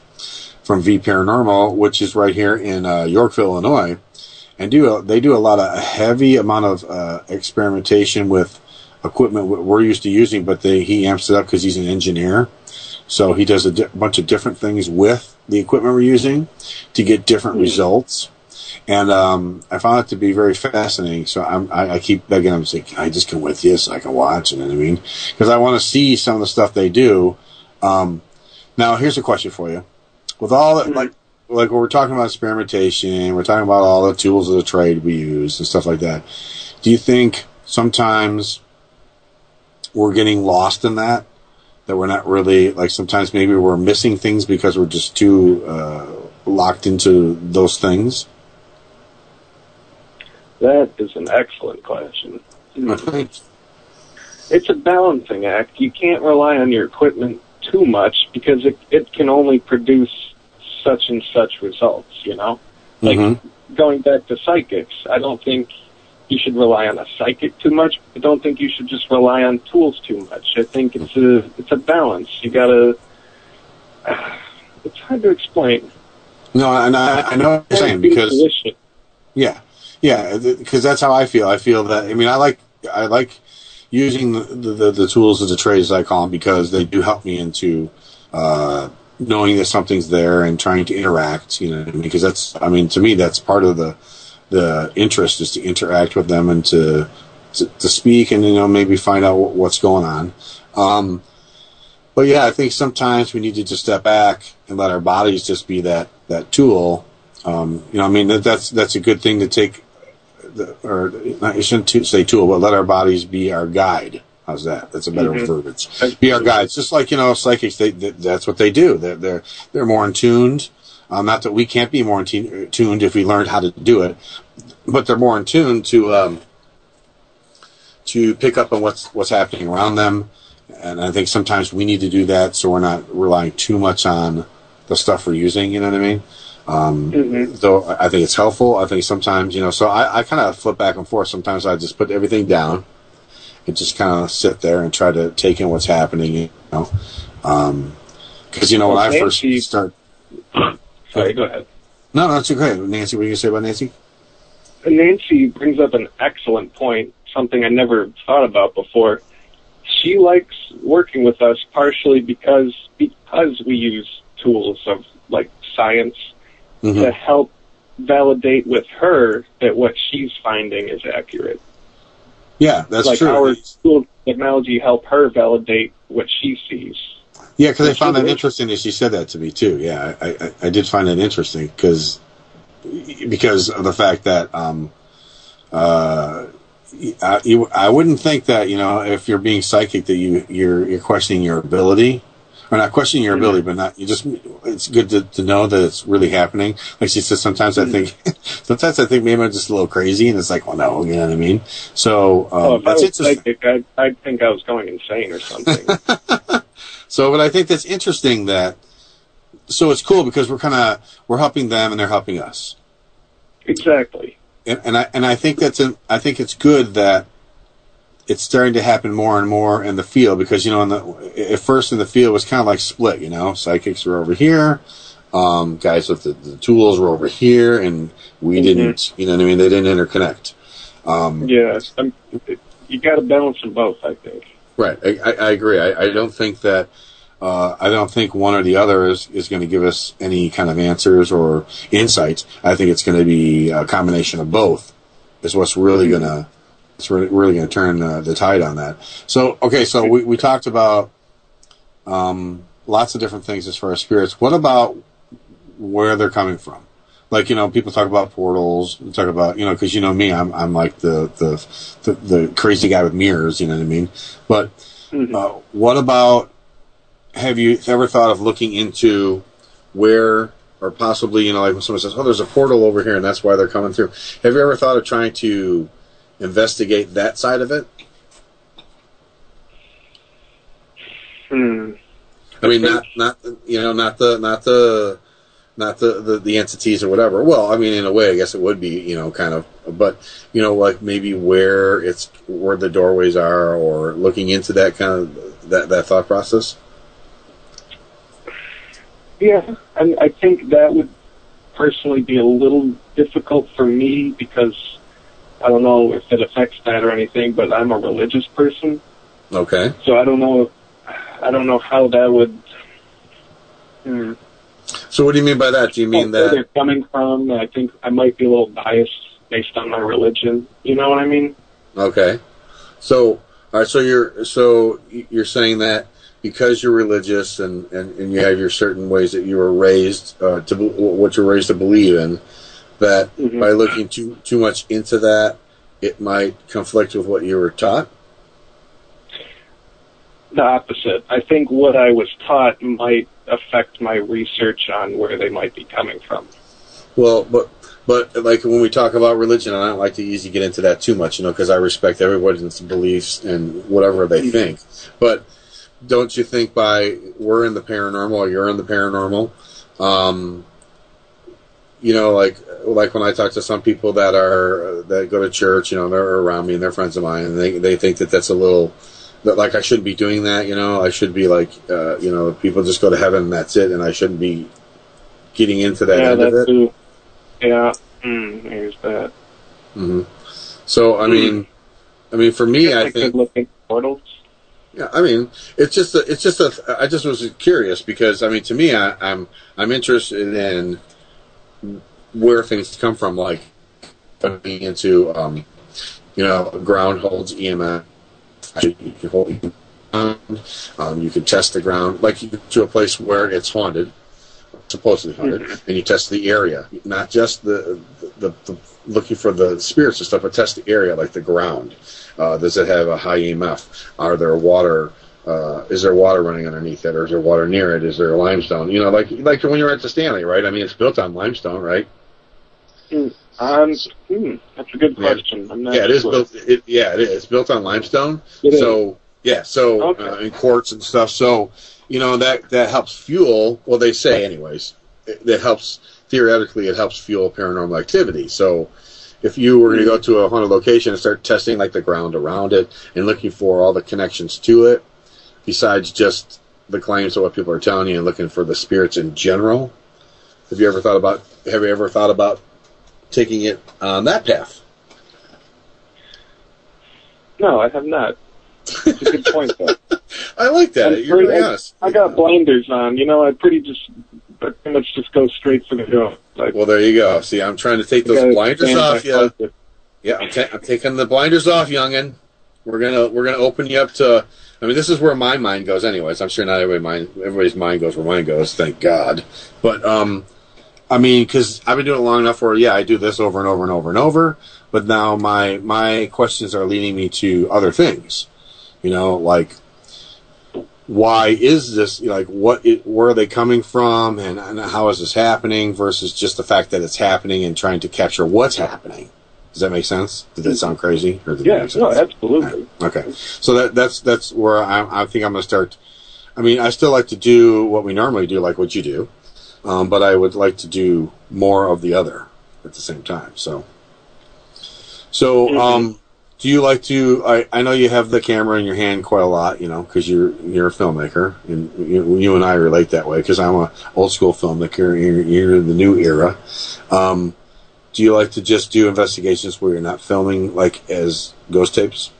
from V Paranormal, which is right here in Yorkville, Illinois, and they do a heavy amount of experimentation with equipment we're used to using, but he amps it up because he's an engineer, so he does a bunch of different things with the equipment we're using to get different results. And I found it to be very fascinating. So I keep begging them to say, "Can I just come with you so I can watch?" You know what I mean? Because I want to see some of the stuff they do. Now, here's a question for you: with all that, like when we're talking about experimentation, we're talking about all the tools of the trade we use and stuff like that. Do you think sometimes we're getting lost in that we're not really, like, sometimes maybe we're missing things because we're just too locked into those things? That is an excellent question. It's a balancing act. You can't rely on your equipment too much because it can only produce such and such results, you know? Like, going back to psychics, I don't think you should rely on a psychic too much. I don't think you should just rely on tools too much. I think it's a balance. You gotta... it's hard to explain. No, and I know what you're saying, because... Yeah, because that's how I feel. I feel that, I mean, I like using the tools of the trade, as I call them, because they do help me into knowing that something's there and trying to interact, you know, because that's, I mean, to me, that's part of the interest, is to interact with them and to speak and, you know, maybe find out what's going on. But yeah, I think sometimes we need to just step back and let our bodies just be that tool. You know, I mean, that's a good thing to take, or I shouldn't say tool, but let our bodies be our guide. How's that? That's a better verbiage. Be our guides. Just like, you know, psychics, that's what they do. They're more in tuned. Not that we can't be more in tuned if we learned how to do it, but they're more in tune to pick up on what's happening around them. And I think sometimes we need to do that so we're not relying too much on the stuff we're using. You know what I mean? Though I think it's helpful. I think sometimes, you know, so I kind of flip back and forth. Sometimes I just put everything down and just kind of sit there and try to take in what's happening, you know. Because, you know, when I first start... Sorry, go ahead. No, that's okay. Nancy, what are you going to say about Nancy? Nancy brings up an excellent point, something I never thought about before. She likes working with us partially because we use tools of, like, science to help validate with her that what she's finding is accurate. Yeah, that's like true. Our tool technology help her validate what she sees. Yeah, because I found that interesting that she said that to me too. Yeah, I did find that interesting because of the fact that I wouldn't think that, you know, if you're being psychic that you're questioning your ability, or not questioning your ability, but not, it's good to know that it's really happening. Like she said, sometimes I think maybe I'm just a little crazy, and it's like, well, no, you know what I mean? So that's interesting. Psychic, I'd think I was going insane or something. So, but I think that's interesting so it's cool because we're helping them and they're helping us. Exactly. And I think I think it's good that it's starting to happen more and more in the field, because, you know, at first in the field it was kind of like split, you know, psychics were over here, guys with the tools were over here, and we didn't, you know what I mean? They didn't interconnect. Yes, you got to balance them both, I think. Right, I agree. I don't think that I don't think one or the other is going to give us any kind of answers or insights. I think it's going to be a combination of both. Is what's really going to turn the tide on that. So okay, so we talked about lots of different things as far as spirits. What about where they're coming from? Like, you know, people talk about portals. Talk about, you know, because, you know me, I'm like the crazy guy with mirrors. You know what I mean? But what about? Have you ever thought of looking into where, or possibly, you know, like when someone says, "Oh, there's a portal over here, and that's why they're coming through." Have you ever thought of trying to investigate that side of it? I mean, not you know, not the entities or whatever. Well, I mean, in a way, I guess it would be, you know, kind of, but, you know, like maybe where the doorways are, or looking into that kind of that thought process. Yeah, and I think that would personally be a little difficult for me, because I don't know if it affects that or anything, but I'm a religious person. So I don't know how that would. So what do you mean by that? Do you mean where that they're coming from? I think I might be a little biased based on my religion. You know what I mean? Okay. So, all right. So you're saying that because you're religious and you have your certain ways that you were raised what you're raised to believe in, that by looking too much into that, it might conflict with what you were taught. The opposite. I think what I was taught might affect my research on where they might be coming from. Well, but like when we talk about religion, and I don't like to easily get into that too much, because I respect everybody's beliefs and whatever they think. But don't you think we're in the paranormal or you're in the paranormal, like when I talk to some people that go to church, they're around me and they're friends of mine, and they think that that's a little, that like I shouldn't be doing that, I should be like, people just go to heaven and that's it, and I shouldn't be getting into that end of it. Too. Yeah, there's that. Mm-hmm. So I mean, for me, I think looking portals. Yeah, I mean, I just was curious because to me, I'm interested in where things come from, like being into, ground holds EMF. You can hold, you can test the ground, like you go to a place where it's haunted, supposedly haunted, and you test the area, not just the looking for the spirits and stuff, but test the area, like the ground. Does it have a high EMF? Are there water? Is there water running underneath it, or is there water near it? Is there limestone? Like when you're at the Stanley, right? I mean, it's built on limestone, right? That's a good question. I'm not it is sure. built. It is. It's built on limestone. And quartz and stuff. So that helps fuel. Well, they say anyways. That helps theoretically. It helps fuel paranormal activity. So if you were going to go to a haunted location and start testing like the ground around it and looking for all the connections to it, besides just the claims of what people are telling you and looking for the spirits in general, have you ever thought about taking it on that path? No, I have not. It's a good point, though. I like that. You're really honest. I got blinders on. I pretty much just go straight for the go. Well, there you go. See, I'm trying to take those blinders off you. Yeah, I'm taking the blinders off, youngin. We're gonna open you up to. This is where my mind goes, anyways. I'm sure not everybody's mind goes where mine goes. Thank God. But because I've been doing it long enough where I do this over and over and over and over. But now my questions are leading me to other things. Like, why is this, where are they coming from, and how is this happening, versus just the fact that it's happening and trying to capture what's happening. Does that make sense? Did that sound crazy? Or did that make sense? No, absolutely. Right. Okay. So that's where I think I'm going to start. I still like to do what we normally do, like what you do, but I would like to do more of the other at the same time. So do you like to? I know you have the camera in your hand quite a lot, because you're a filmmaker, and you and I relate that way. Because I'm a old school filmmaker, and you're in the new era. Do you like to just do investigations where you're not filming, like as ghost tapes?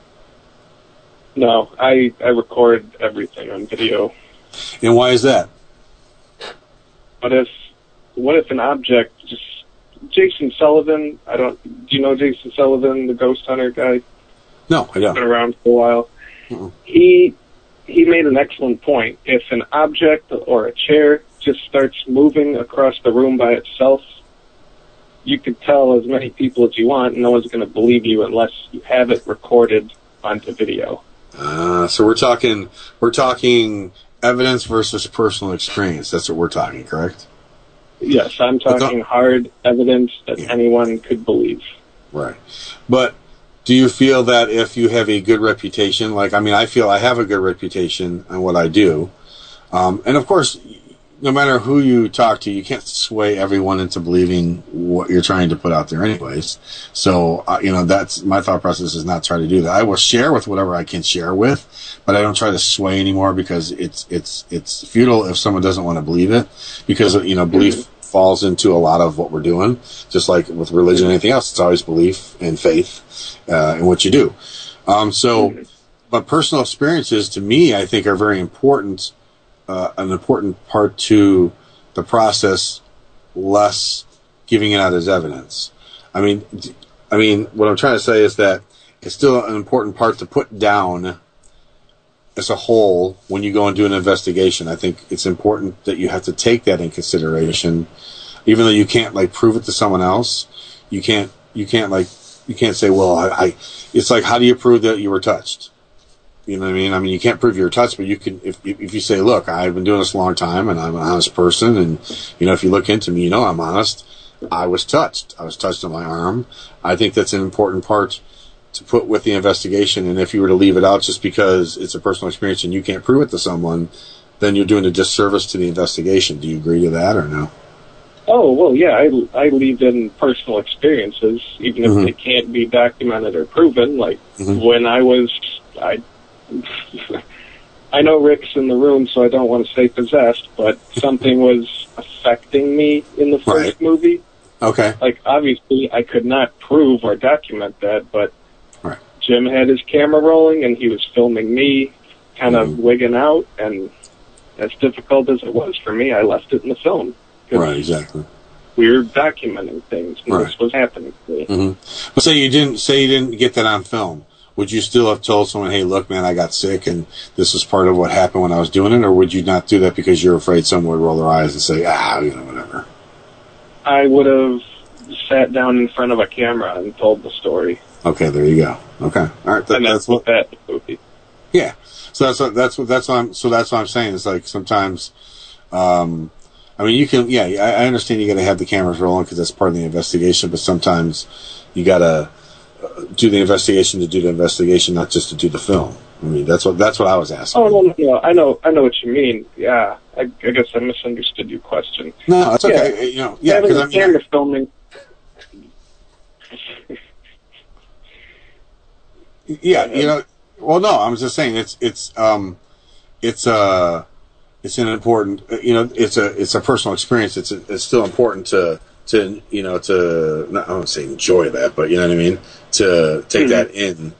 No, I record everything on video. And why is that? What if an object just Jason Sullivan, do you know Jason Sullivan, the ghost hunter guy? No, I don't. Been around for a while. Uh-uh. He made an excellent point. If an object or a chair just starts moving across the room by itself, you could tell as many people as you want, and no one's going to believe you unless you have it recorded onto video. So we're talking evidence versus personal experience. That's what we're talking, correct? Yes, I'm talking hard evidence that anyone could believe. Right. But do you feel that if you have a good reputation, I feel I have a good reputation on what I do, and of course, no matter who you talk to, you can't sway everyone into believing what you're trying to put out there anyways. So, that's my thought process, is not try to do that. I will share with whatever I can share with, but I don't try to sway anymore, because it's futile if someone doesn't want to believe it, because, belief falls into a lot of what we're doing, just like with religion and anything else. It's always belief and faith in what you do. But personal experiences, to me, I think are very important, an important part to the process less giving it out as evidence. I mean, what I'm trying to say is that it's still an important part to put down as a whole when you go and do an investigation. I think it's important that you have to take that in consideration, even though you can't like prove it to someone else. You can't say, well, it's like, how do you prove that you were touched? You know what I mean? I mean, you can't prove you were touched, but you can, if you say, look, I've been doing this a long time and I'm an honest person. And, if you look into me, I'm honest. I was touched. I was touched on my arm. I think that's an important part to put with the investigation. And if you were to leave it out just because it's a personal experience and you can't prove it to someone, then you're doing a disservice to the investigation. Do you agree to that or no? Oh, well, yeah, I leave in personal experiences, even if they can't be documented or proven. Like, when I know Rick's in the room, so I don't want to say possessed, but something was affecting me in the first movie. Okay. Like, obviously, I could not prove or document that, but Jim had his camera rolling, and he was filming me kind of wigging out, and as difficult as it was for me, I left it in the film. Right, exactly. We were documenting things, and this was happening to me. But say you didn't get that on film. Would you still have told someone, hey, look, man, I got sick, and this was part of what happened when I was doing it, or would you not do that because you're afraid someone would roll their eyes and say, whatever? I would have sat down in front of a camera and told the story. Okay, there you go. Okay, all right. That's what that movie. Yeah, so that's what I'm saying. It's like sometimes. I mean, you can, I understand you got to have the cameras rolling because that's part of the investigation, but sometimes you got to do the investigation to do the investigation, not just to do the film. I mean, that's what I was asking. Oh, no, I know what you mean. Yeah, I guess I misunderstood your question. No, that's okay. Having a camera filming. Well, no, I'm just saying it's an important, it's a personal experience. It's still important to not, I don't want to say enjoy that, but you know what I mean? To take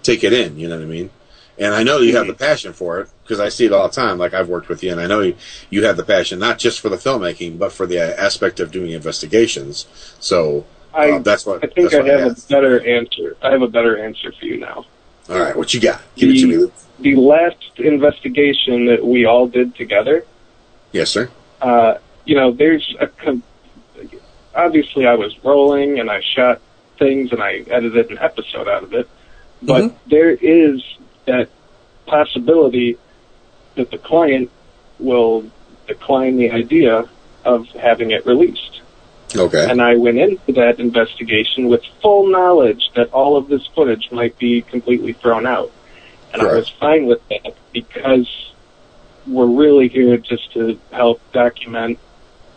take it in, you know what I mean? And I know you have the passion for it because I see it all the time. Like I've worked with you and I know you have the passion, not just for the filmmaking, but for the aspect of doing investigations. So that's what I think I have a better answer. I have a better answer for you now. All right. What you got? Give it to me. The last investigation that we all did together. Yes, sir. There's obviously I was rolling and I shot things and I edited an episode out of it, but there is that possibility that the client will decline the idea of having it released. Okay. And I went into that investigation with full knowledge that all of this footage might be completely thrown out. And I was fine with that because we're really here just to help document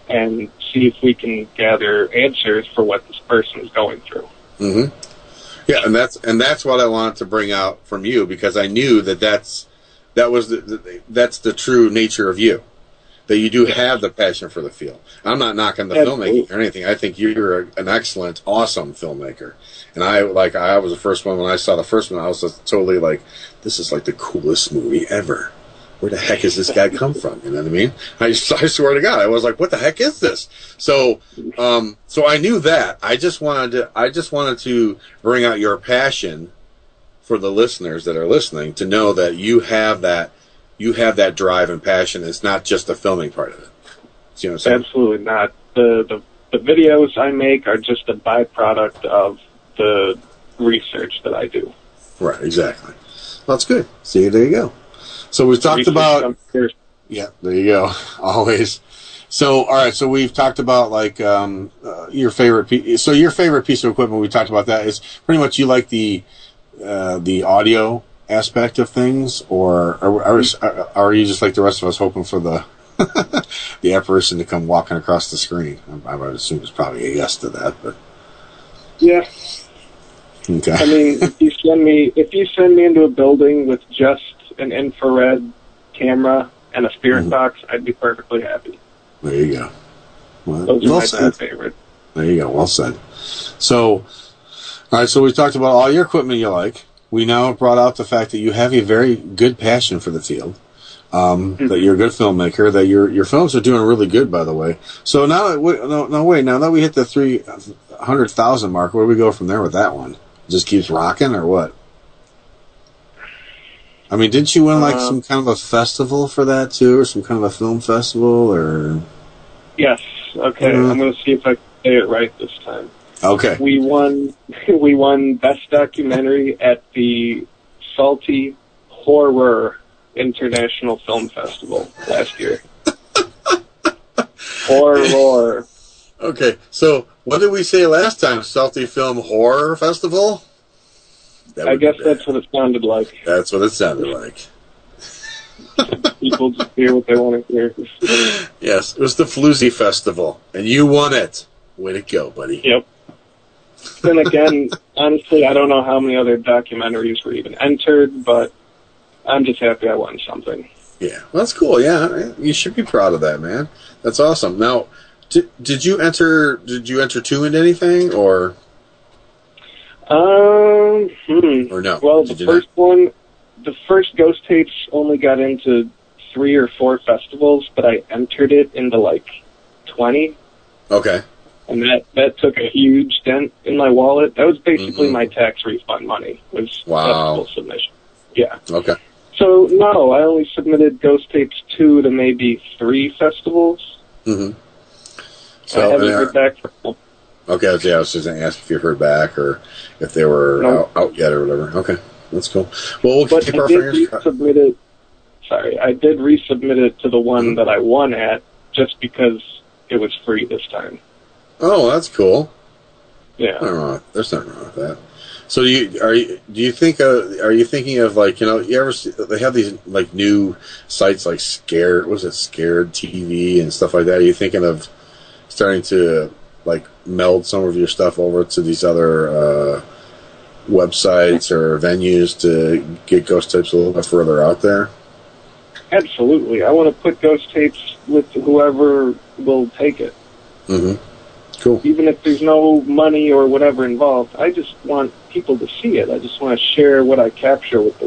and see if we can gather answers for what this person is going through. Yeah, and that's what I wanted to bring out from you because I knew that's the true nature of you. That you do have the passion for the field. I'm not knocking the filmmaking or anything. I think you're an excellent, awesome filmmaker. And I was the first one when I saw the first one. I was just totally like, this is like the coolest movie ever. Where the heck has this guy come from? You know what I mean? I swear to God, I was like, what the heck is this? So I knew that. I just wanted to bring out your passion for the listeners that are listening to know that you have that drive and passion. It's not just the filming part of it. See what I'm saying? Absolutely not. The videos I make are just a byproduct of the research that I do. Right, exactly. Well, that's good. See, there you go. So we've talked about... Yeah, there you go. Always. So, all right, so we've talked about, like, your favorite piece. So your favorite piece of equipment, we talked about that, is pretty much you like the audio aspect of things, or are you just like the rest of us hoping for the the apparition to come walking across the screen? I would assume it's probably a yes to that, but... Yeah. Okay. I mean, if you send me into a building with just an infrared camera and a spirit box, I'd be perfectly happy. There you go. Well, those are my two favorites. There you go. Well said. So, all right. So we talked about all your equipment you like. We now brought out the fact that you have a very good passion for the field. that you're a good filmmaker, that your films are doing really good, by the way. So now that we hit the 300,000 mark, where do we go from there with that one? Just keeps rocking, or what? I mean, didn't you win some kind of a festival for that too, or some kind of a film festival, or? Yes. Okay, I'm going to see if I can say it right this time. Okay. We won Best Documentary at the Salty Horror International Film Festival last year. Horror. Okay, so what did we say last time? Salty Film Horror Festival? I guess that's what it sounded like. That's what it sounded like. People just hear what they want to hear. Yes, it was the Floozy Festival, and you won it. Way to go, buddy. Yep. Then again, honestly, I don't know how many other documentaries were even entered, but I'm just happy I won something. Yeah, well, that's cool. Yeah, you should be proud of that, man. That's awesome. Now, did you enter 2 into anything, or? Or no? Well, the first Ghost Tapes only got into 3 or 4 festivals, but I entered it into like 20. Okay. And that took a huge dent in my wallet. That was basically my tax refund money, was festival submission. Yeah. Okay. So, no, I only submitted Ghost Tapes 2 to maybe 3 festivals. Mm-hmm. So I haven't heard back from them. Okay, yeah, I was just going to ask if you heard back or if they were out yet or whatever. Okay, that's cool. Well, we'll keep our fingers crossed. I did resubmit it to the one that I won at just because it was free this time. Oh, that's cool. Yeah. There's nothing wrong with that. So are you thinking of, like, you ever see, they have these like new sites like Scared TV and stuff like that? Are you thinking of starting to like meld some of your stuff over to these other websites or venues to get Ghost Tapes a little bit further out there? Absolutely. I want to put Ghost Tapes with whoever will take it. Mm-hmm. Cool. Even if there's no money or whatever involved, I just want people to see it. I just want to share what I capture with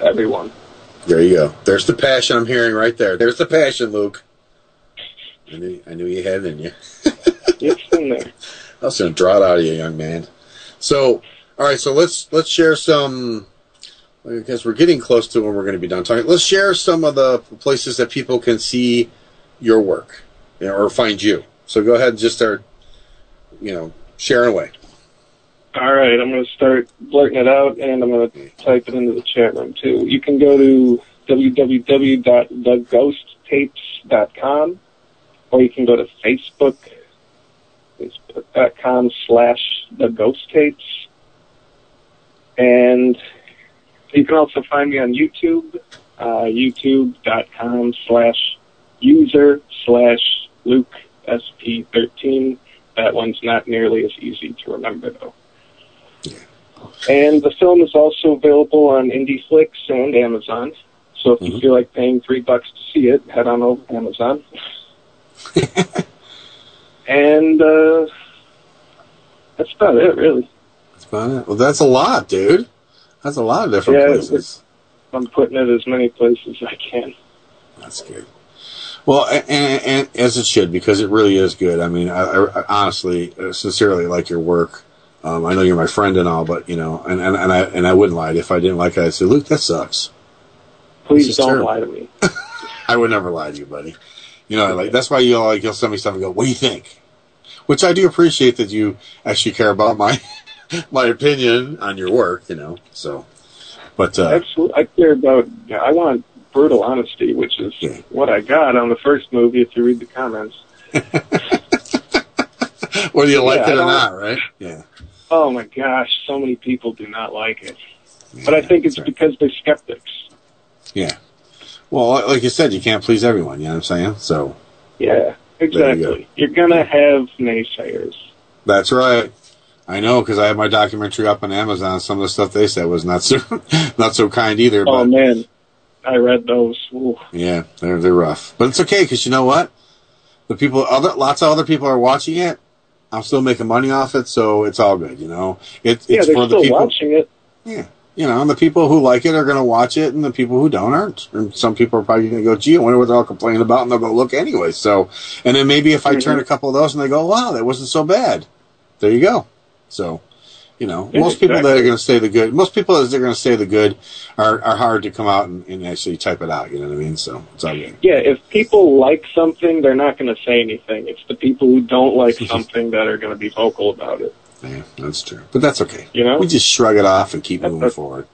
everyone. There you go. There's the passion I'm hearing right there. There's the passion, Luke. I knew you had it in you. It's in there. I was going to draw it out of you, young man. So, all right. So let's share some. I guess we're getting close to when we're going to be done talking. Let's share some of the places that people can see your work, or find you. So go ahead and just start, sharing away. All right, I'm going to start blurting it out, and I'm going to type it into the chat room, too. You can go to www.theghosttapes.com, or you can go to Facebook, facebook.com/theghosttapes. And you can also find me on YouTube, youtube.com/user/LukeSP13. That one's not nearly as easy to remember, though. And the film is also available on IndieFlix and Amazon. So if you feel like paying $3 to see it, head on over to Amazon. And that's about it, really. That's about it. Well, that's a lot, dude. That's a lot of different places. I'm putting it as many places as I can. That's good. Well, and as it should, because it really is good. I mean, I honestly, sincerely like your work. I know you're my friend and all, but and I wouldn't lie to you. If I didn't like it, I'd say, Luke, that sucks. Please don't lie to me. I would never lie to you, buddy. That's why you'll send me stuff and go, what do you think? Which I do appreciate that you actually care about my opinion on your work. So, but absolutely, I care about. I want brutal honesty, which is what I got on the first movie. If you read the comments, whether you like it or not, right? Yeah. Oh my gosh, so many people do not like it, but I think it's because they're skeptics. Yeah. Well, like you said, you can't please everyone. You know what I'm saying? So. Yeah, exactly. You're gonna have naysayers. That's right. I know, because I have my documentary up on Amazon. Some of the stuff they said was not so kind either. Oh, man. I read those. Ooh. Yeah, they're rough. But it's okay, because you know what? Lots of other people are watching it. I'm still making money off it, so it's all good, It's they're for the still people watching it. Yeah. You know, and the people who like it are going to watch it, and the people who don't aren't. And some people are probably going to go, gee, I wonder what they're all complaining about, and they'll go look anyway. So, and then maybe if I turn a couple of those and they go, wow, that wasn't so bad. There you go. So, you know, most people that are going to say the good, most people that are going to say the good are hard to come out and actually type it out. You know what I mean? So it's all good. Yeah, if people like something, they're not going to say anything. It's the people who don't like something that are going to be vocal about it. Yeah, that's true. But that's okay. You know? We just shrug it off and keep moving forward.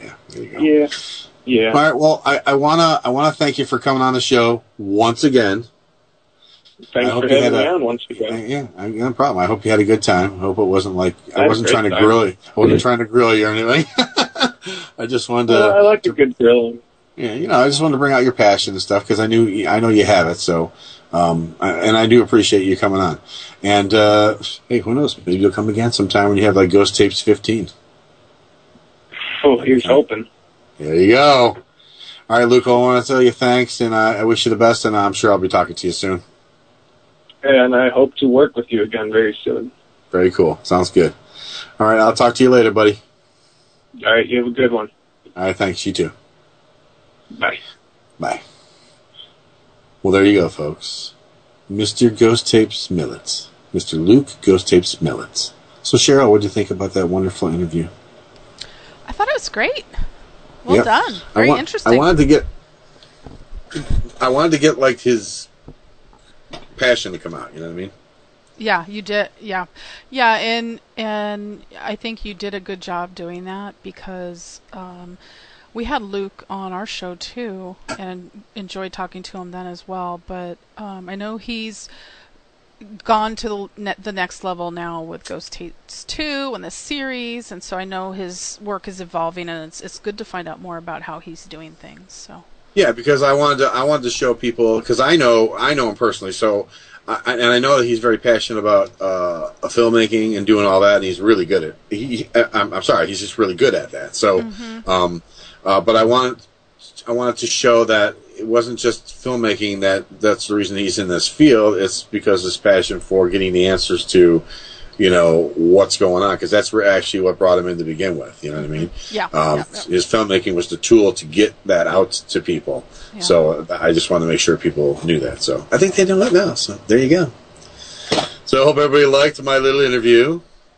Yeah, there you go. Yeah, yeah. All right, well, I wanna thank you for coming on the show once again. Thanks for having me on once again. Yeah, no problem. I hope you had a good time. I hope it wasn't like I wasn't trying to grill you. I wasn't trying to grill you or anything. I just wanted to. I like a good grilling. Yeah, you know, I just wanted to bring out your passion and stuff because I know you have it. So, and I do appreciate you coming on. And hey, who knows? Maybe you'll come again sometime when you have like Ghost Tapes 15. Oh, here's hoping. There you go. All right, Luke, I want to tell you thanks, and I wish you the best, and I'm sure I'll be talking to you soon. And I hope to work with you again very soon. Very cool. Sounds good. All right, I'll talk to you later, buddy. All right, you have a good one. All right, thanks. You too. Bye. Bye. Well, there you go, folks. Mr. Ghost Tapes Millett. Mr. Luke Ghost Tapes Millett. So, Cheryl, what did you think about that wonderful interview? I thought it was great. Well done. Very interesting. I wanted to get like his passion to come out. You know what I mean? Yeah, you did. Yeah, and I think you did a good job doing that because we had Luke on our show too, and enjoyed talking to him then as well. But I know he's gone to the next level now with Ghost Tapes 2 and the series, and so I know his work is evolving, and it's good to find out more about how he's doing things. So yeah, because I wanted to show people, because I know him personally, so and I know that he's very passionate about filmmaking and doing all that, and he's really good at. I'm sorry, he's just really good at that. So, but I wanted to show that it wasn't just filmmaking that's the reason he's in this field. It's because his passion for getting the answers to, you know, what's going on, because that's actually what brought him in to begin with. You know what I mean? Yeah. His filmmaking was the tool to get that out to people. Yeah. So I just wanted to make sure people knew that. So I think they know it now. So there you go. So I hope everybody liked my little interview.